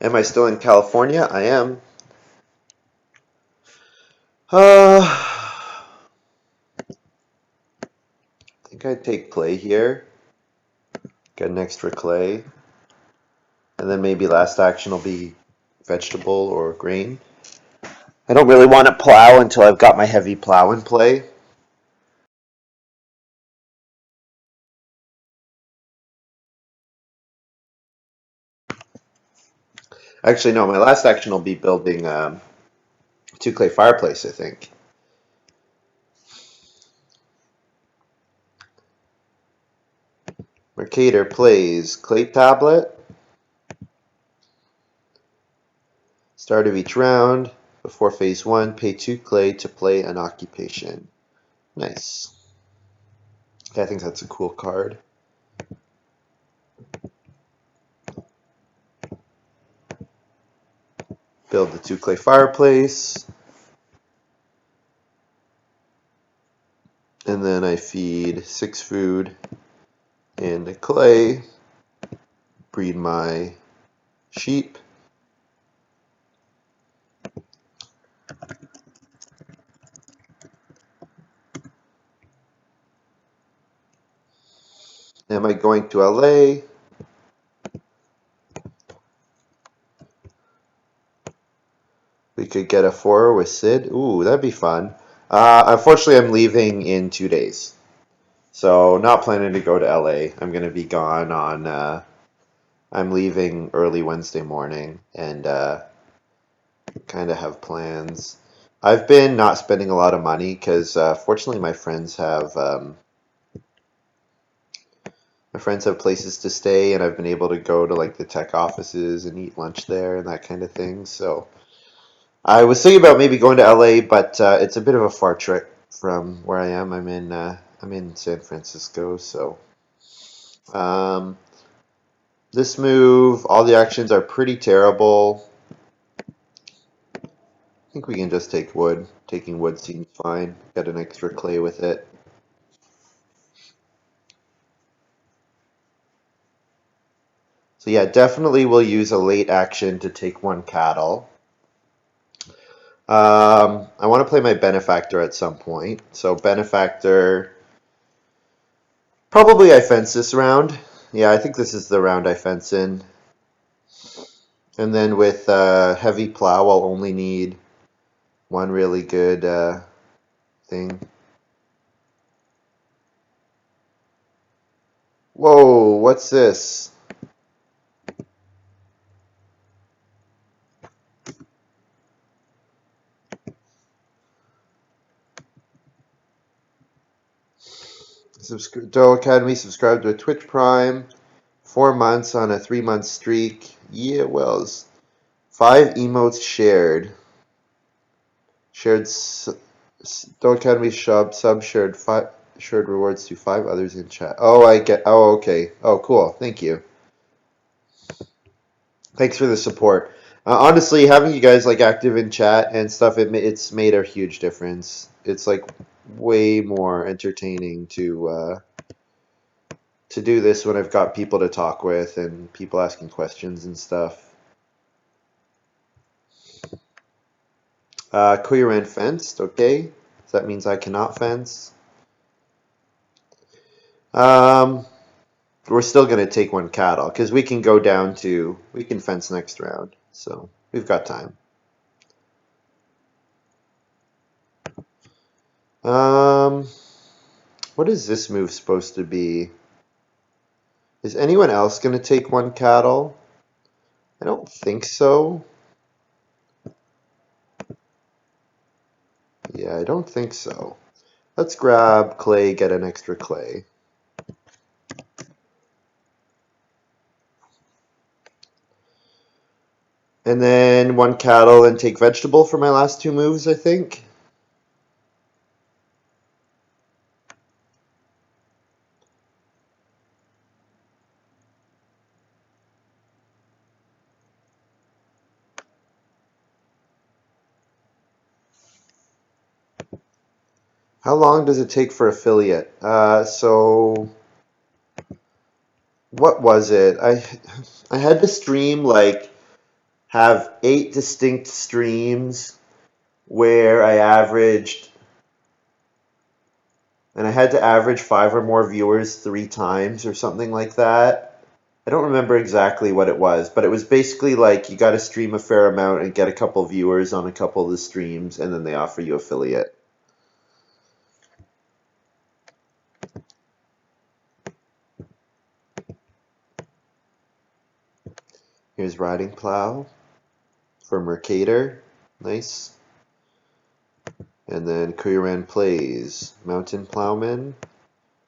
Am I still in California? I am. I think I'd take clay here. Get an extra clay. And then maybe last action will be vegetable or grain. I don't really want to plow until I've got my heavy plow in play. Actually, no, my last action will be building 2 clay fireplace, I think. Mercator plays clay tablet. Start of each round. Before phase 1, pay 2 clay to play an occupation. Nice. Okay, I think that's a cool card. Build the 2 clay fireplace. And then I feed 6 food and the clay. Breed my sheep. Am I going to LA? We could get a 4 with Sid. Ooh, that'd be fun. Unfortunately, I'm leaving in 2 days. So, not planning to go to LA. I'm going to be gone on I'm leaving early Wednesday morning and kind of have plans. I've been not spending a lot of money because fortunately my friends have places to stay, and I've been able to go to like the tech offices and eat lunch there and that kind of thing. So I was thinking about maybe going to LA, but it's a bit of a far trip from where I am. I'm in San Francisco, so um, this move, all the actions are pretty terrible. I think we can just take wood. Taking wood seems fine. Get an extra clay with it. So yeah, definitely we'll use a late action to take one cattle. I want to play my benefactor at some point. So benefactor, probably I fence this round. Yeah, I think this is the round I fence in. And then with heavy plow, I'll only need one really good thing. Whoa, what's this? Doe Academy subscribed to a Twitch Prime. 4 months on a 3-month streak. Yeah, Wells. 5 emotes shared. Shared Doe Academy sub shared rewards to 5 others in chat. Oh, I get. Oh, okay. Oh, cool. Thank you. Thanks for the support. Honestly, having you guys like active in chat and stuff, it's made a huge difference. It's like way more entertaining to do this when I've got people to talk with and people asking questions and stuff. Kuiran fenced, okay. So that means I cannot fence. Um, we're still going to take one cattle because we can we can fence next round. So we've got time. Um, what is this move supposed to be? Is anyone else going to take one cattle? I don't think so. Yeah, I don't think so. Let's grab clay, get an extra clay. And then one cattle and take vegetable for my last 2 moves, I think. How long does it take for affiliate? So what was it? I had to stream like have 8 distinct streams where I averaged, and I had to average 5 or more viewers 3 times or something like that. I don't remember exactly what it was, but it was basically like you got to stream a fair amount and get a couple viewers on a couple of the streams, and then they offer you affiliate. Here's Riding Plow for Mercator. Nice. And then Kuiran plays Mountain Plowman.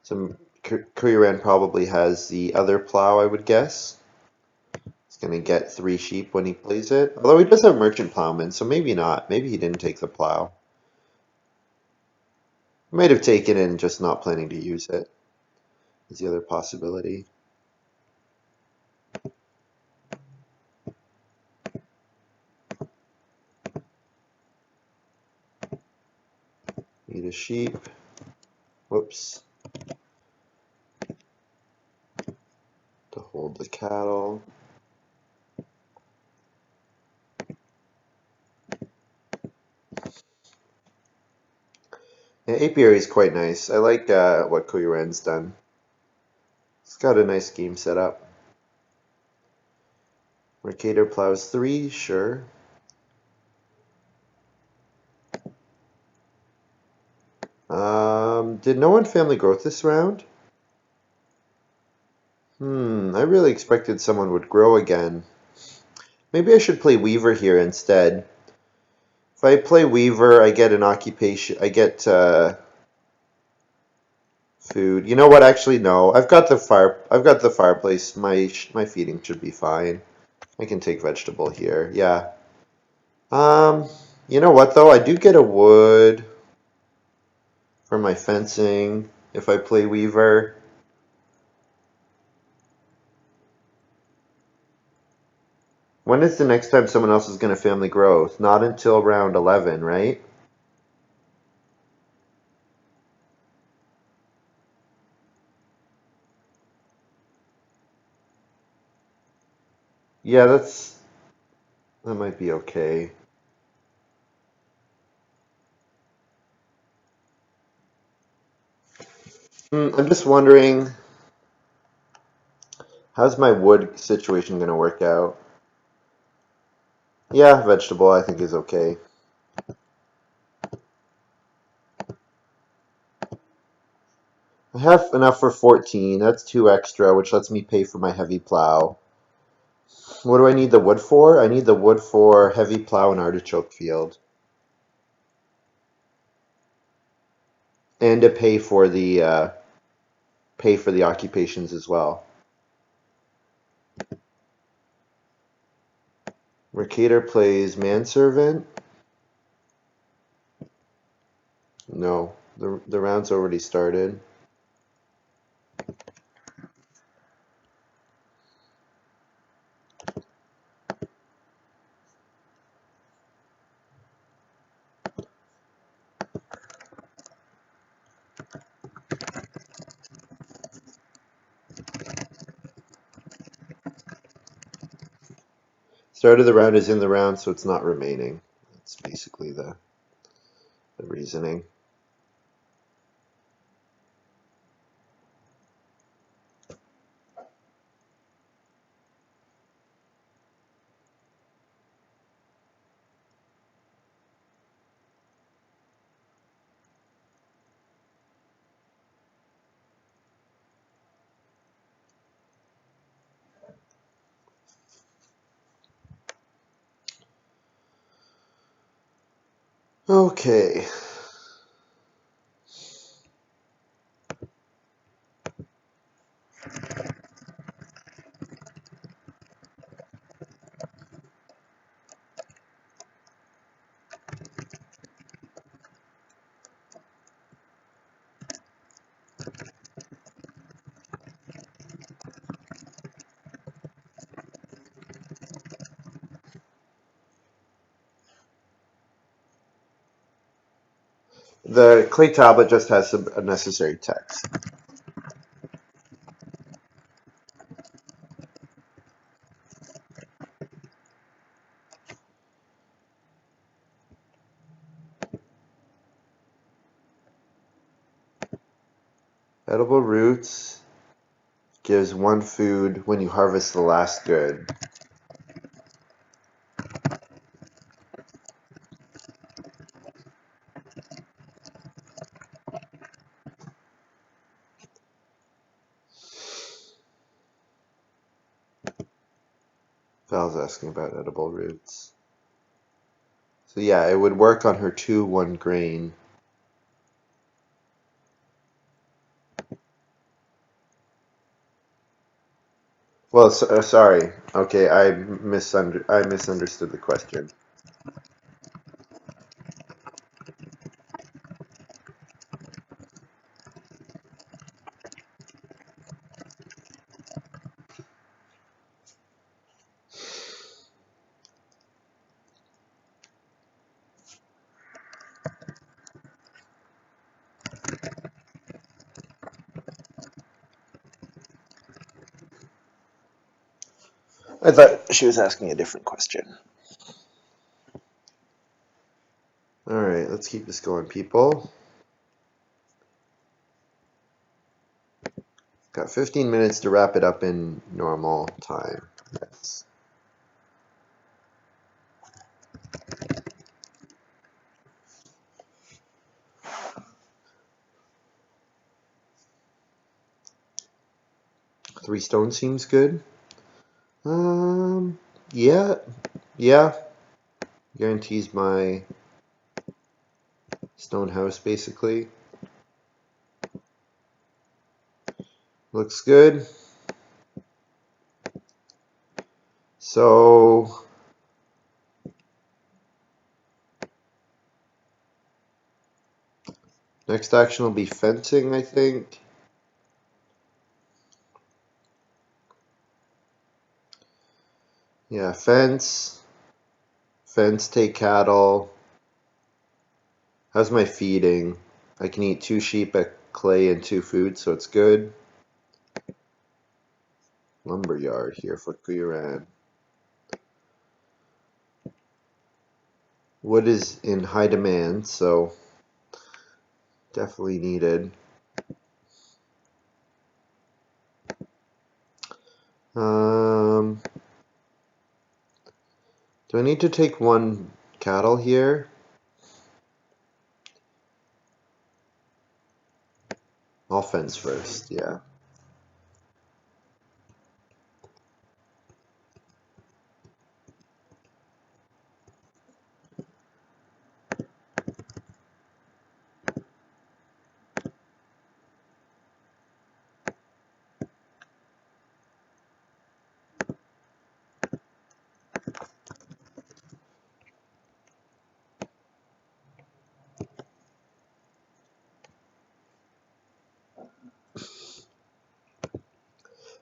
Some Kuiran probably has the other plow, I would guess. He's going to get 3 sheep when he plays it. Although he does have Merchant Plowman, so maybe not. Maybe he didn't take the plow. He might have taken it and just not planning to use it. Is the other possibility. Need a sheep. Whoops. To hold the cattle. Yeah, apiary is quite nice. I like what Kuiran's done. It's got a nice game set up. Mercator plows 3, sure. Did no one family growth this round? I I really expected someone would grow again. Maybe I should play Weaver here instead. If I play Weaver, I get an occupation. I get food. You know what? Actually, no. I've got the fire. I've got the fireplace. My feeding should be fine. I can take vegetable here. Yeah. Um. You know what though? I do get a wood for my fencing if I play Weaver. When is the next time someone else is going to family growth? Not until round 11, right? Yeah, that might be okay. I'm just wondering, how's my wood situation going to work out? Yeah, vegetable I think is okay. I have enough for 14. That's 2 extra, which lets me pay for my heavy plow. What do I need the wood for? I need the wood for heavy plow and artichoke field. And to pay for the occupations as well. Mercator plays manservant. No, the round's already started. Start of the round is in the round, so it's not remaining. That's basically the reasoning. Okay. The clay tablet just has some unnecessary text. Edible roots gives 1 food when you harvest the last good. Val's asking about edible roots. So yeah, it would work on her 2-1 grain. Well, sorry. Okay, I misunderstood the question. I thought she was asking a different question. All right, let's keep this going, people. Got 15 minutes to wrap it up in normal time. Yes. 3 stone seems good. Yeah, yeah. Guarantees my stone house basically. Looks good. So next action will be fencing, I think. Yeah, fence. Fence, take cattle. How's my feeding? I can eat 2 sheep, a clay, and 2 food, so it's good. Lumberyard here for Kuyaran. Wood is in high demand, so definitely needed. Do I need to take 1 cattle here? I'll fence first, yeah.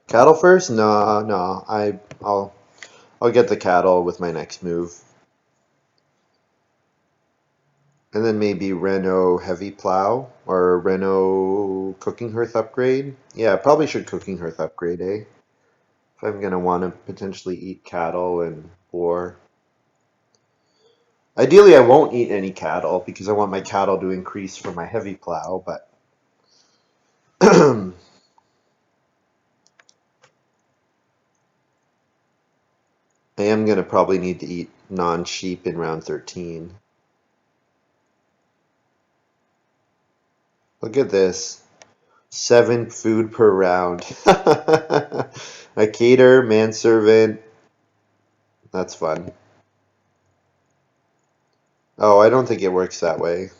Cattle first? No, no. I'll get the cattle with my next move. And then maybe Reno heavy plow or Reno cooking hearth upgrade. Yeah, probably should cooking hearth upgrade, eh? If I'm gonna want to potentially eat cattle and boar. Ideally, I won't eat any cattle because I want my cattle to increase for my heavy plow, but I am gonna probably need to eat non-sheep in round 13. Look at this. 7 food per round. A cater, manservant. That's fun. Oh, I don't think it works that way.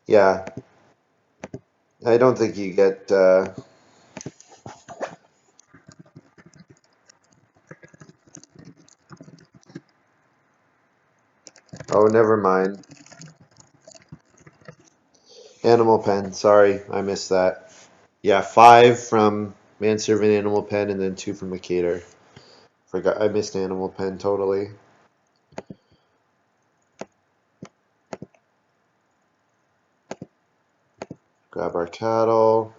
Yeah, I don't think you get. Oh, never mind. Animal pen. Sorry, I missed that. Yeah, 5 from manservant, animal pen, and then 2 from the cater. Forgot I missed animal pen totally. Grab our cattle.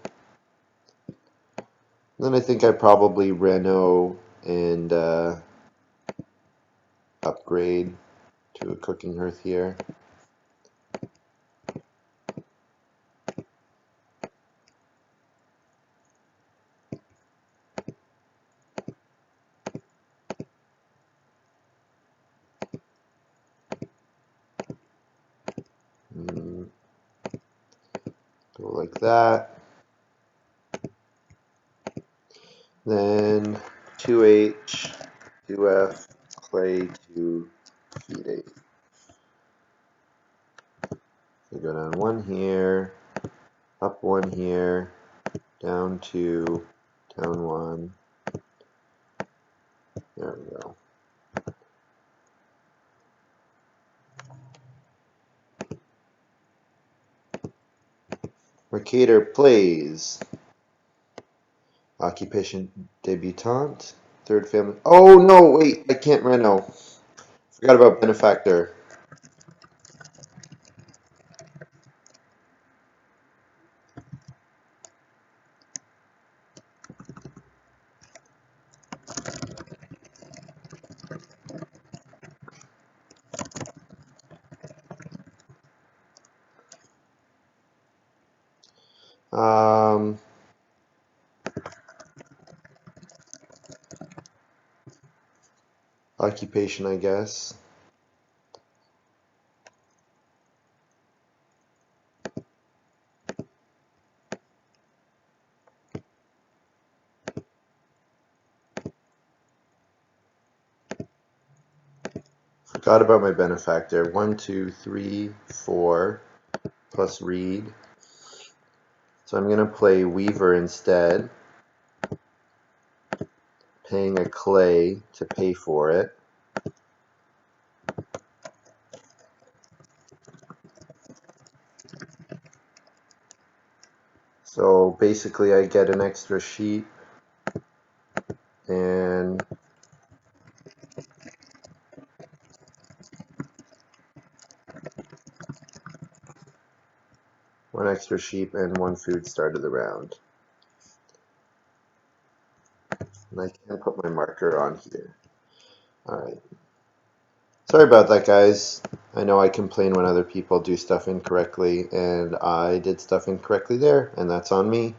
Then I think I probably reno and upgrade to a cooking hearth here. Mm, go like that. Then 2H, 2F, clay to feeding. So go down 1 here, up 1 here, down 2, down 1. There we go. Mercator plays. Occupation debutante. 3rd family. Oh no, wait, I can't reno. Forgot about benefactor. Um, Occupation, I guess. Forgot about my benefactor. 1, 2, 3, 4 plus reed. So I'm going to play Weaver instead, paying a clay to pay for it. So basically I get an extra sheep and one extra sheep and one food start of the round. And I can't put my marker on here. Alright. Sorry about that, guys. I know I complain when other people do stuff incorrectly, and I did stuff incorrectly there, and that's on me.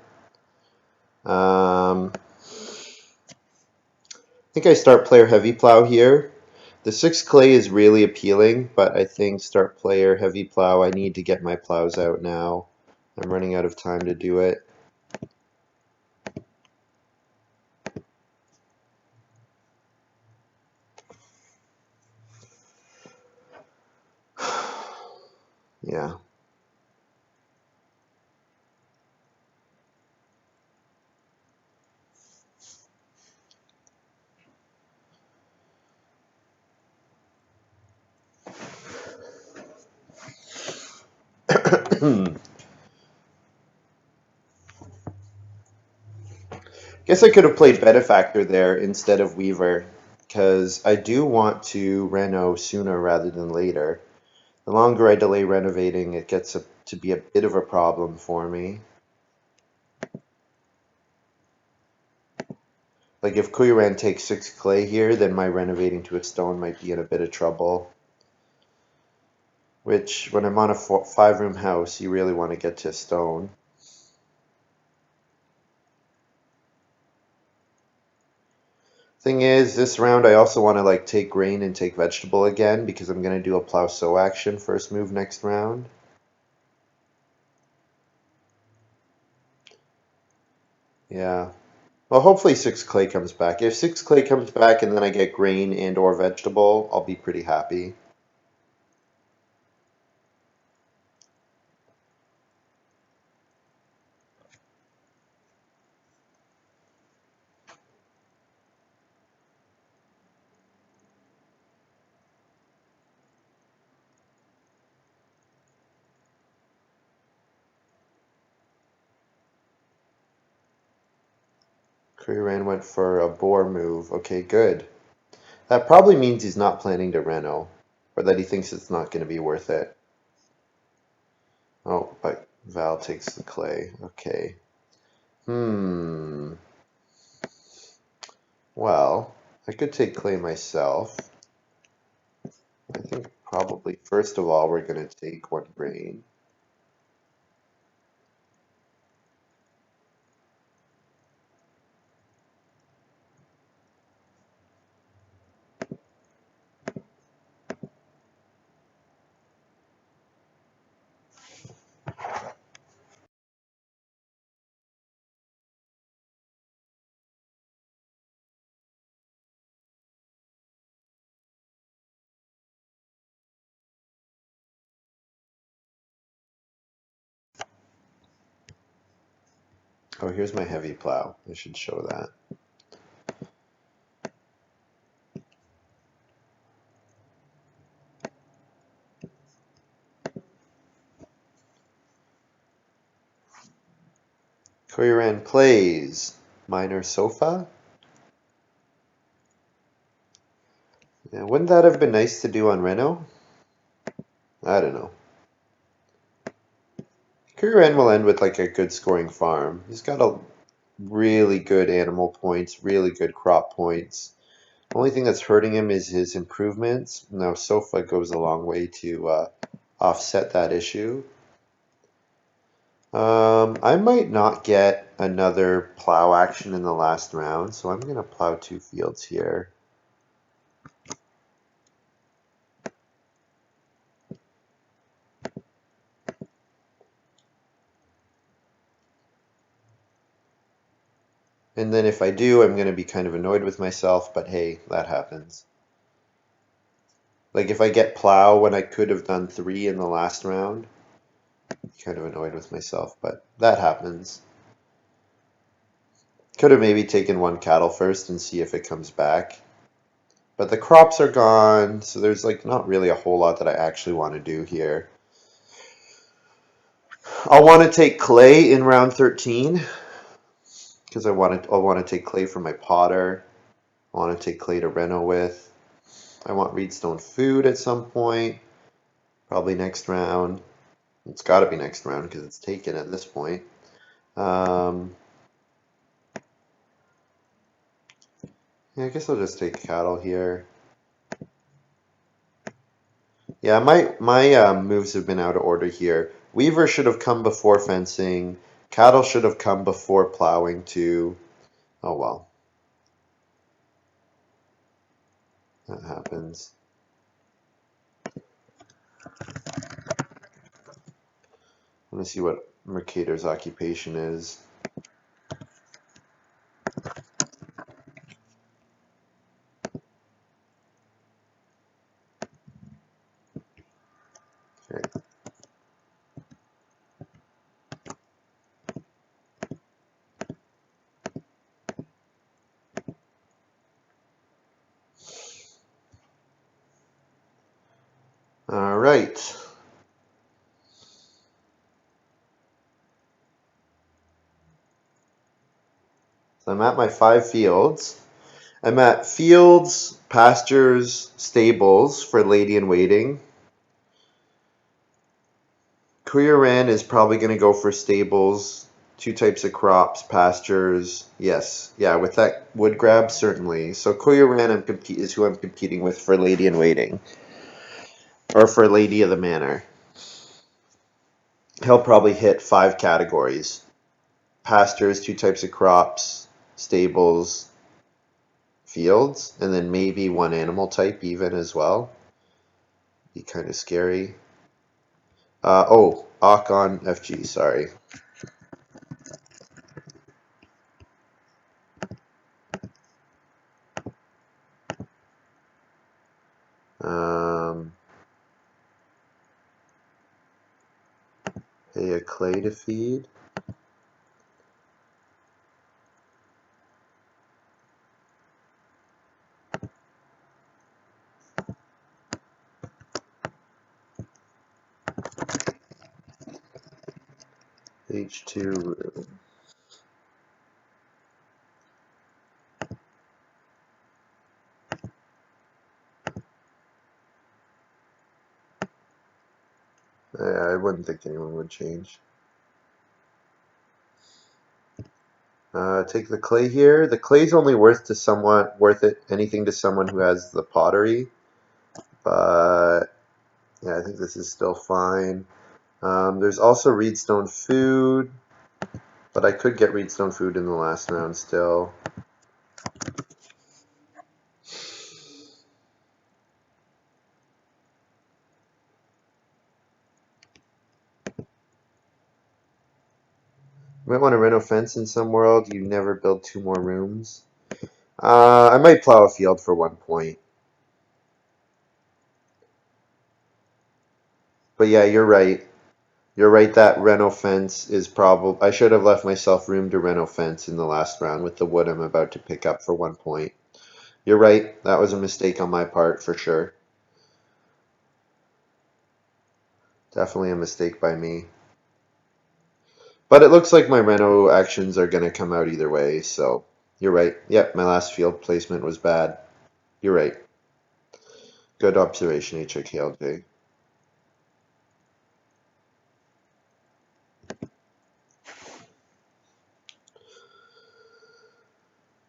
I think I start player heavy plow here. The 6 clay is really appealing, but I think start player heavy plow. I need to get my plows out now. I'm running out of time to do it. Yeah. Guess I could have played Benefactor there instead of Weaver, because I do want to reno sooner rather than later. The longer I delay renovating, it gets to be a bit of a problem for me. Like if Kuiran takes 6 clay here, then my renovating to a stone might be in a bit of trouble. Which, when I'm on a 5-room house, you really want to get to stone. Thing is, this round I also want to like take grain and take vegetable again because I'm going to do a plow sow action first move next round. Yeah. Well, hopefully 6 clay comes back. If 6 clay comes back and then I get grain and or vegetable, I'll be pretty happy. Kuiran went for a boar move. Okay, good. That probably means he's not planning to reno, or that he thinks it's not going to be worth it. Oh, but Val takes the clay. Okay. Well, I could take clay myself. I think probably first of all we're going to take 1 grain. Oh, here's my heavy plow. I should show that. Kuiran plays minor sofa. Yeah, wouldn't that have been nice to do on Reno? I don't know. Kuiran will end with like a good scoring farm. He's got a really good animal points, really good crop points. The only thing that's hurting him is his improvements. Now Sofa goes a long way to offset that issue. I might not get another plow action in the last round, so I'm going to plow 2 fields here. And then if I do, I'm going to be kind of annoyed with myself, but hey, that happens. Like if I get plow when I could have done 3 in the last round, kind of annoyed with myself, but that happens. Could have maybe taken 1 cattle first and see if it comes back. But the crops are gone, so there's like not really a whole lot that I actually want to do here. I'll want to take clay in round 13 because I'll want to take clay for my potter. I want to take clay to reno with. I want reedstone food at some point, probably next round. It's got to be next round because it's taken at this point. Yeah, I guess I'll just take cattle here. Yeah, my moves have been out of order here. Weaver should have come before fencing. Cattle should have come before plowing too. Oh well, that happens. Let me see what Mercator's occupation is. Okay. All right. So I'm at my 5 fields. I'm at fields, pastures, stables for Lady in Waiting. Kuya is probably going to go for stables, 2 types of crops, pastures. Yes, yeah, with that wood grab, certainly. So Kuya is who I'm competing with for Lady in Waiting, or for Lady of the Manor. He'll probably hit 5 categories: pastures, 2 types of crops, stables, fields, and then maybe 1 animal type even as well. Be kind of scary. Ock on FG, sorry. Pay a clay to feed. H2. I wouldn't think anyone would change. Take the clay here. The clay's only worth anything to someone who has the pottery. But yeah, I think this is still fine. There's also reedstone food, but I could get reedstone food in the last round still. You might want to reno fence in some world. You never build 2 more rooms. I might plow a field for 1 point. But yeah, you're right. You're right, that reno fence is probably... I should have left myself room to reno fence in the last round with the wood I'm about to pick up for 1 point. You're right, that was a mistake on my part for sure. Definitely a mistake by me. But it looks like my reno actions are going to come out either way, so you're right. Yep, my last field placement was bad. You're right. Good observation, HIKLJ.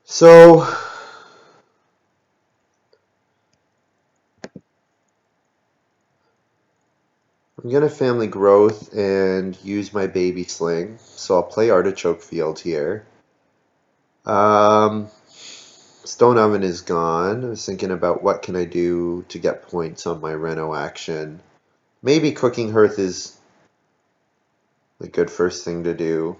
So, I'm going to family growth and use my baby sling. So I'll play artichoke field here. Stone oven is gone. I was thinking about what can I do to get points on my reno action. Maybe cooking hearth is a good first thing to do.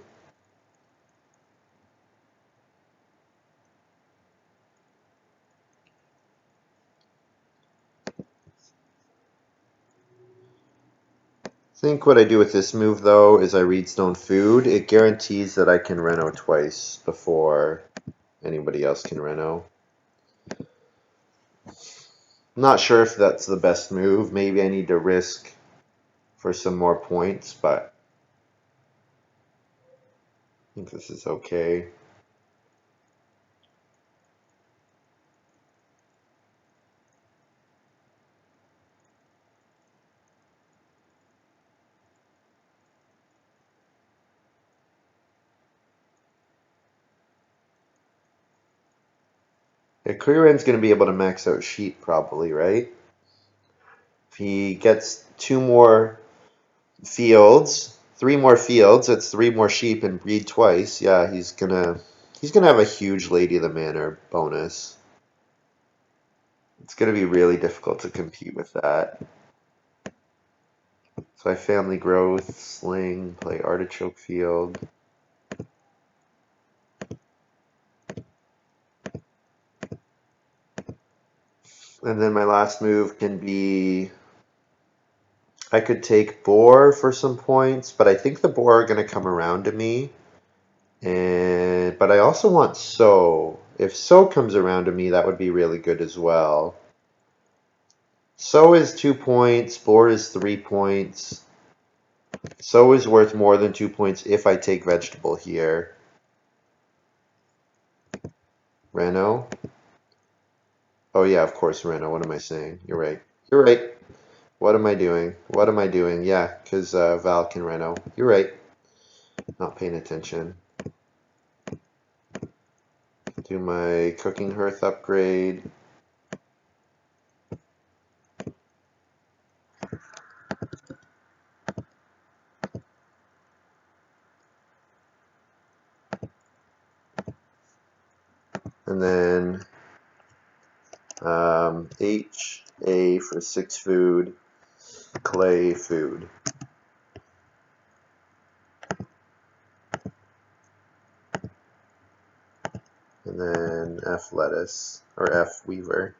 I think what I do with this move, though, is I read Stone Food. It guarantees that I can Reno twice before anybody else can Reno. I'm not sure if that's the best move. Maybe I need to risk for some more points, but I think this is okay. Yeah, Kuriran's going to be able to max out sheep probably, right? If he gets 2 more fields, 3 more fields, that's 3 more sheep and breed twice. Yeah, he's gonna have a huge Lady of the Manor bonus. It's gonna be really difficult to compete with that. So I family growth, sling, play artichoke field. And then my last move can be I could take boar for some points, but I think the boar are gonna come around to me. But I also want sow. If sow comes around to me, that would be really good as well. Sow is 2 points, boar is 3 points. Sow is worth more than 2 points if I take vegetable here. Reno. Oh yeah, of course, Reno. What am I saying? You're right. You're right. What am I doing? What am I doing? Yeah, because Val can Reno. You're right. Not paying attention. Do my cooking hearth upgrade. And then HA for 6 food, clay food. And then F lettuce, or F weaver.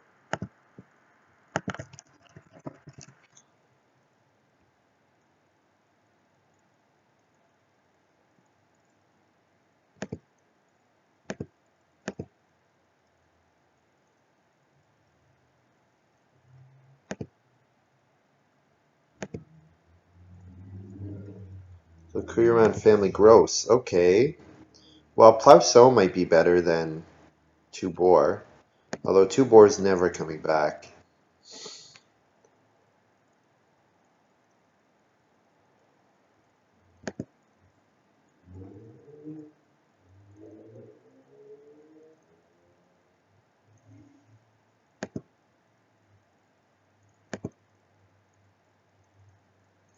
So Kuyaran family gross. Okay. Well, plow sow might be better than 2 boar. Although 2 boar is never coming back.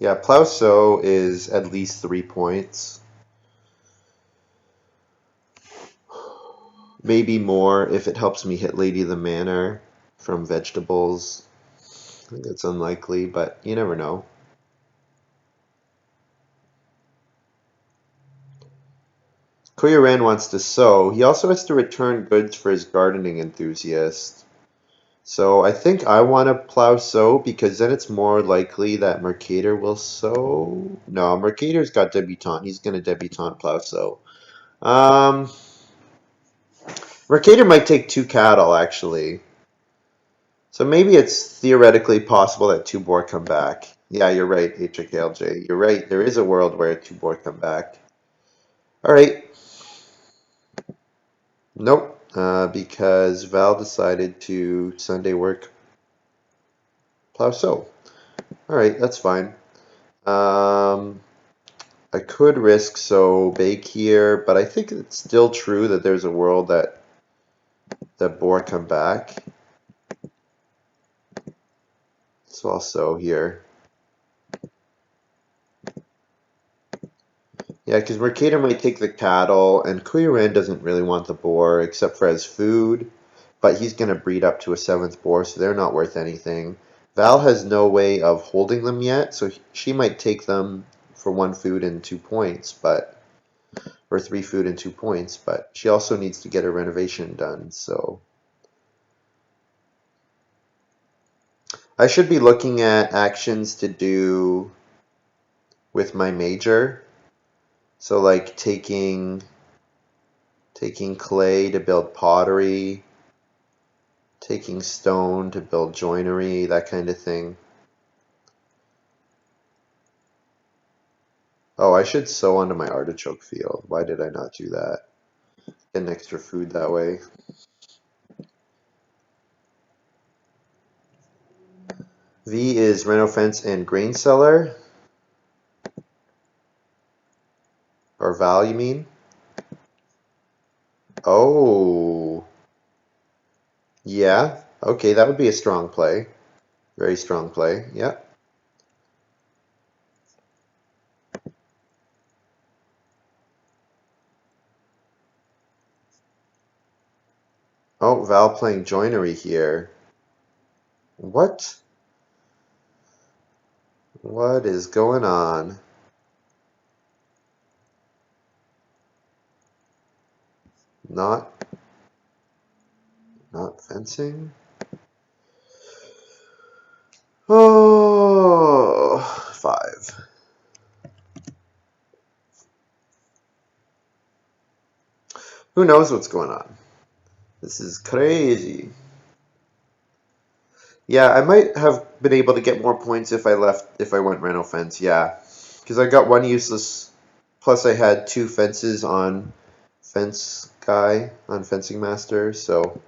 Yeah, plow sow is at least 3 points. Maybe more if it helps me hit Lady of the Manor from vegetables. I think it's unlikely, but you never know. Koyaran wants to sow. He also has to return goods for his gardening enthusiast. So I think I want to plow sow because then it's more likely that Mercator will sow. No, Mercator's got debutante. He's going to debutante plow sow. Mercator might take 2 cattle actually. So maybe it's theoretically possible that 2 boar come back. Yeah, you're right, HKLJ. You're right. There is a world where 2 boar come back. All right. Nope. Because Val decided to Sunday work plow sow. All right, that's fine. I could risk sow bake here, but I think it's still true that there's a world that boar come back. So I'll sow here. Yeah, because Mercator might take the cattle, and Kuyaran doesn't really want the boar except for as food, but he's going to breed up to a 7th boar, so they're not worth anything. Val has no way of holding them yet, so she might take them for 1 food and 2 points, or 3 food and 2 points, but she also needs to get her renovation done, so I should be looking at actions to do with my major. So like taking clay to build pottery, taking stone to build joinery, that kind of thing. Oh, I should sow onto my artichoke field. Why did I not do that? Get an extra food that way. V is reno fence and grain cellar. Or Val, you mean? Oh. Yeah. Okay, that would be a strong play. Very strong play. Yep. Oh, Val playing joinery here. What? What is going on? Not fencing? Oh, 5. Who knows what's going on? This is crazy. Yeah, I might have been able to get more points if I went reno fence, yeah. Because I got one useless, plus I had 2 fences on fence guy, on fencing master, so.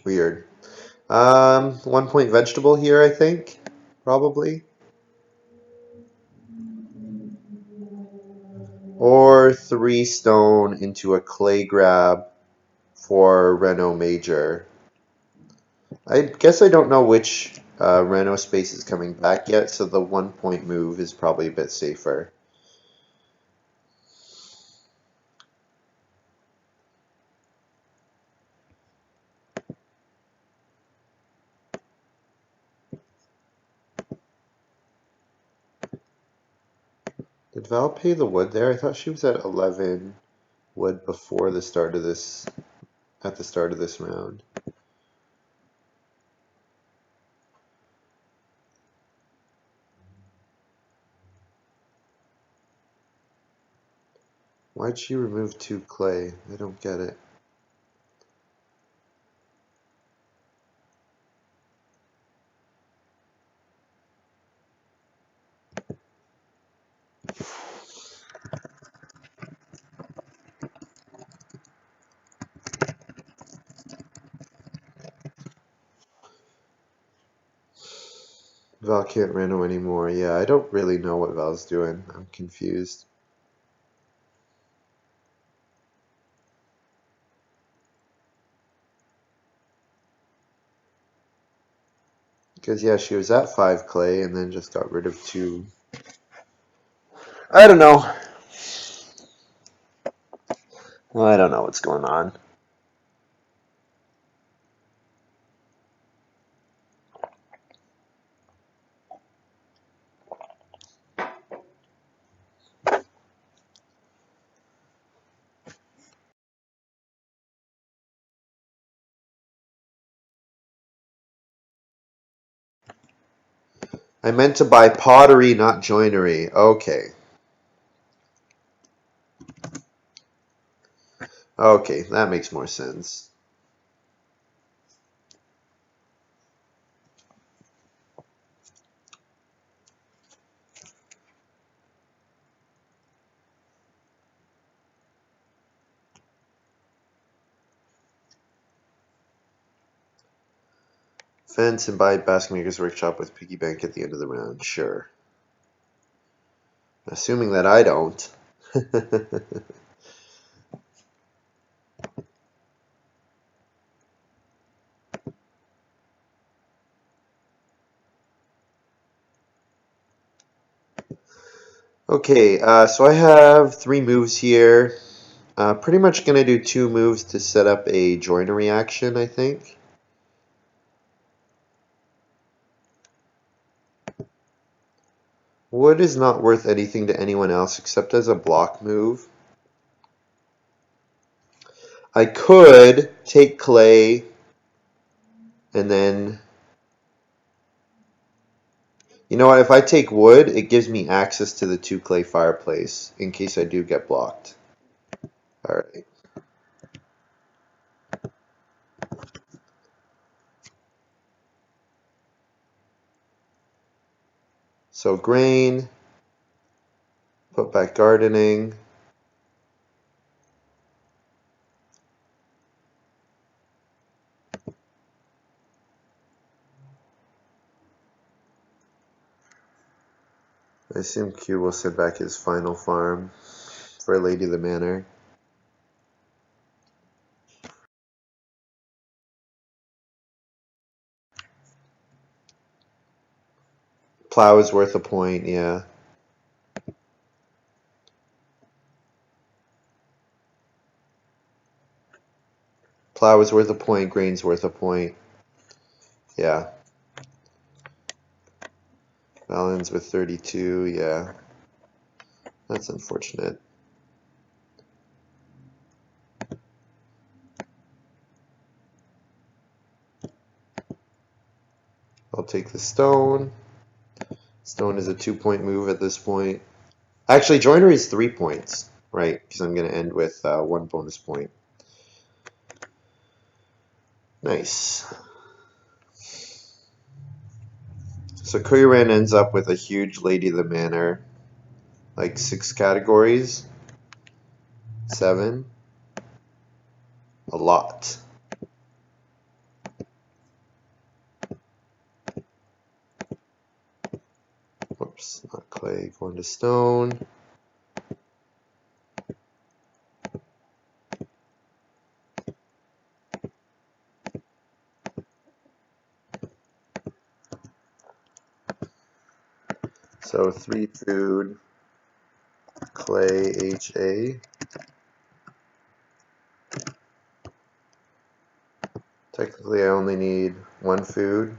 Weird. 1 point vegetable here, I think, probably. Or 3 stone into a clay grab for Reno Major. I guess I don't know which Reno space is coming back yet, so the 1 point move is probably a bit safer. Did Val pay the wood there? I thought she was at 11 wood before the start of this, at the start of this round. Why'd she remove 2 clay? I don't get it. Val can't reno anymore. Yeah, I don't really know what Val's doing. I'm confused. Because, yeah, she was at 5 clay and then just got rid of 2. I don't know. I don't know what's going on. I meant to buy pottery, not joinery. Okay. Okay, that makes more sense. Fence and buy Basket Maker's Workshop with piggy bank at the end of the round. Sure. Assuming that I don't. Okay, so I have 3 moves here. Pretty much going to do 2 moves to set up a joinery action, I think. Wood is not worth anything to anyone else except as a block move. I could take clay and then You know what? If I take wood, it gives me access to the 2 clay fireplace in case I do get blocked. Alright. So grain, put back gardening. I assume Q will send back his final farm for Lady of the Manor. Plow is worth a point, yeah. Plow is worth a point, grain's worth a point. Yeah. Valens with 32, yeah. That's unfortunate. I'll take the stone. Stone is a 2-point move at this point. Actually, joinery is 3 points, right? Because I'm going to end with 1 bonus point. Nice. So Kuiran ends up with a huge Lady of the Manor. Like 6 categories. 7. A lot. Whoops, not clay, going to stone. So 3 food, clay, HA. Technically I only need 1 food.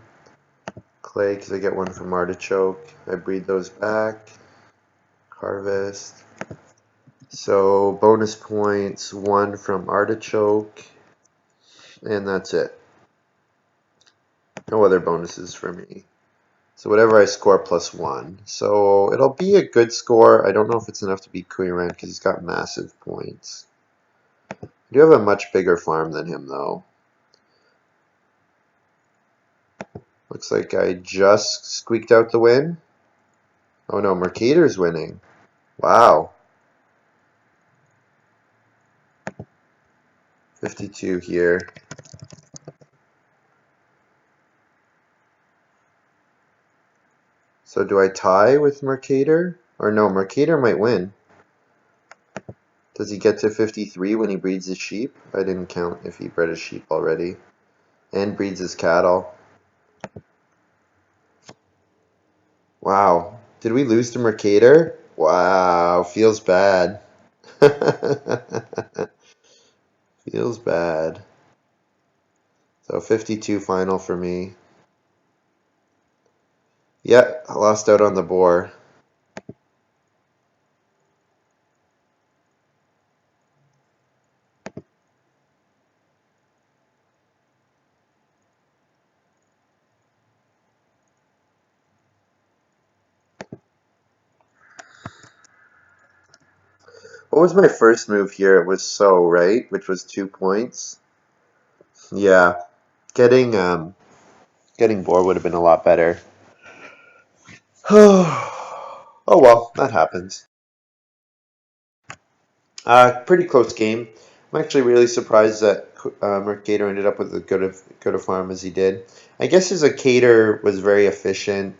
Clay because I get 1 from artichoke. I breed those back. Harvest. So bonus points, 1 from artichoke. And that's it. No other bonuses for me. So whatever I score plus 1. So it'll be a good score. I don't know if it's enough to beat Kuiran because he's got massive points. I do have a much bigger farm than him though. Looks like I just squeaked out the win. Oh no, Mercator's winning. Wow. 52 here. So do I tie with Mercator? Or no, Mercator might win. Does he get to 53 when he breeds his sheep? I didn't count if he bred his sheep already. And breeds his cattle. Wow. Did we lose to Mercator? Wow. Feels bad. Feels bad. So 52 final for me. Yeah, I lost out on the boar. What was my first move here? It was so, right? Which was 2 points. Yeah. Getting boar would have been a lot better. Oh well, that happens. Pretty close game. I'm actually really surprised that Mercator ended up with as good a farm as he did. I guess his Acator was very efficient.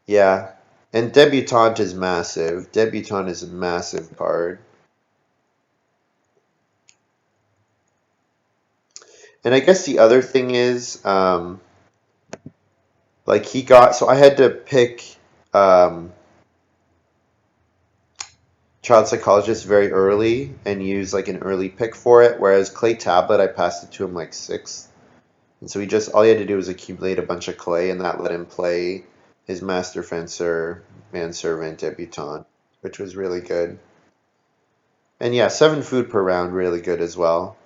Yeah. And Debutante is massive. Debutante is a massive card. And I guess the other thing is, like he got, so I had to pick Child Psychologist very early and use like an early pick for it, whereas Clay Tablet, I passed it to him like 6th. And so all he had to do was accumulate a bunch of clay, and that let him play his Master Fencer, Manservant, Debutante, which was really good. And yeah, 7 food per round, really good as well.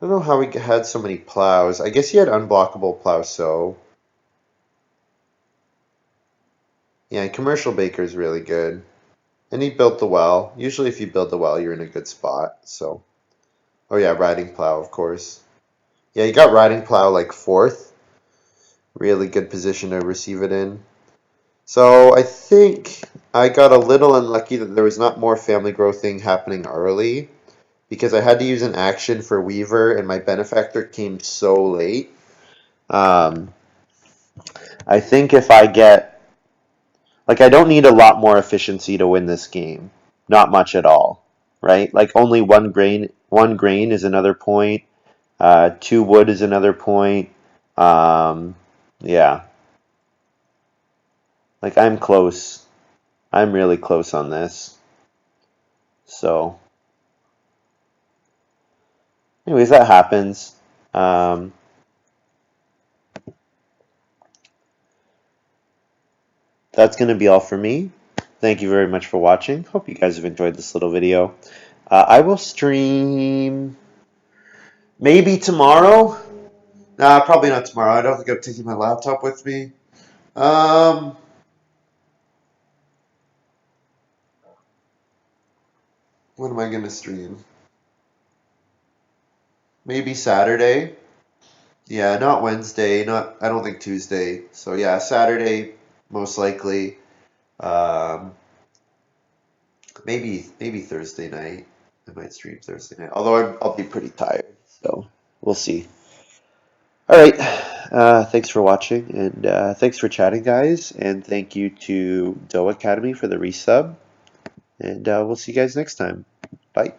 I don't know how he had so many plows. I guess he had unblockable plow, so. Yeah, commercial baker is really good. And he built the well. Usually if you build the well, you're in a good spot. So, oh yeah, riding plow, of course. Yeah, you got riding plow like fourth. Really good position to receive it in. So I think I got a little unlucky that there was not more family growthing happening early because I had to use an action for Weaver and my benefactor came so late. Um, I think if I get, like, I don't need a lot more efficiency to win this game. Not much at all, right? Like only one grain is another point. Two wood is another point. Um, yeah, like I'm close. I'm really close on this. So, anyways, that happens. Um, that's going to be all for me. Thank you very much for watching. Hope you guys have enjoyed this little video. I will stream maybe tomorrow. Nah, probably not tomorrow. I don't think I'm taking my laptop with me. Um, when am I going to stream? Maybe Saturday. Yeah, not Wednesday, not I don't think Tuesday. So yeah, Saturday most likely. Um, maybe Thursday night. I might stream Thursday night. Although I'll be pretty tired, so we'll see. All right. Thanks for watching and thanks for chatting, guys. And thank you to Doe Academy for the resub. And we'll see you guys next time. Bye.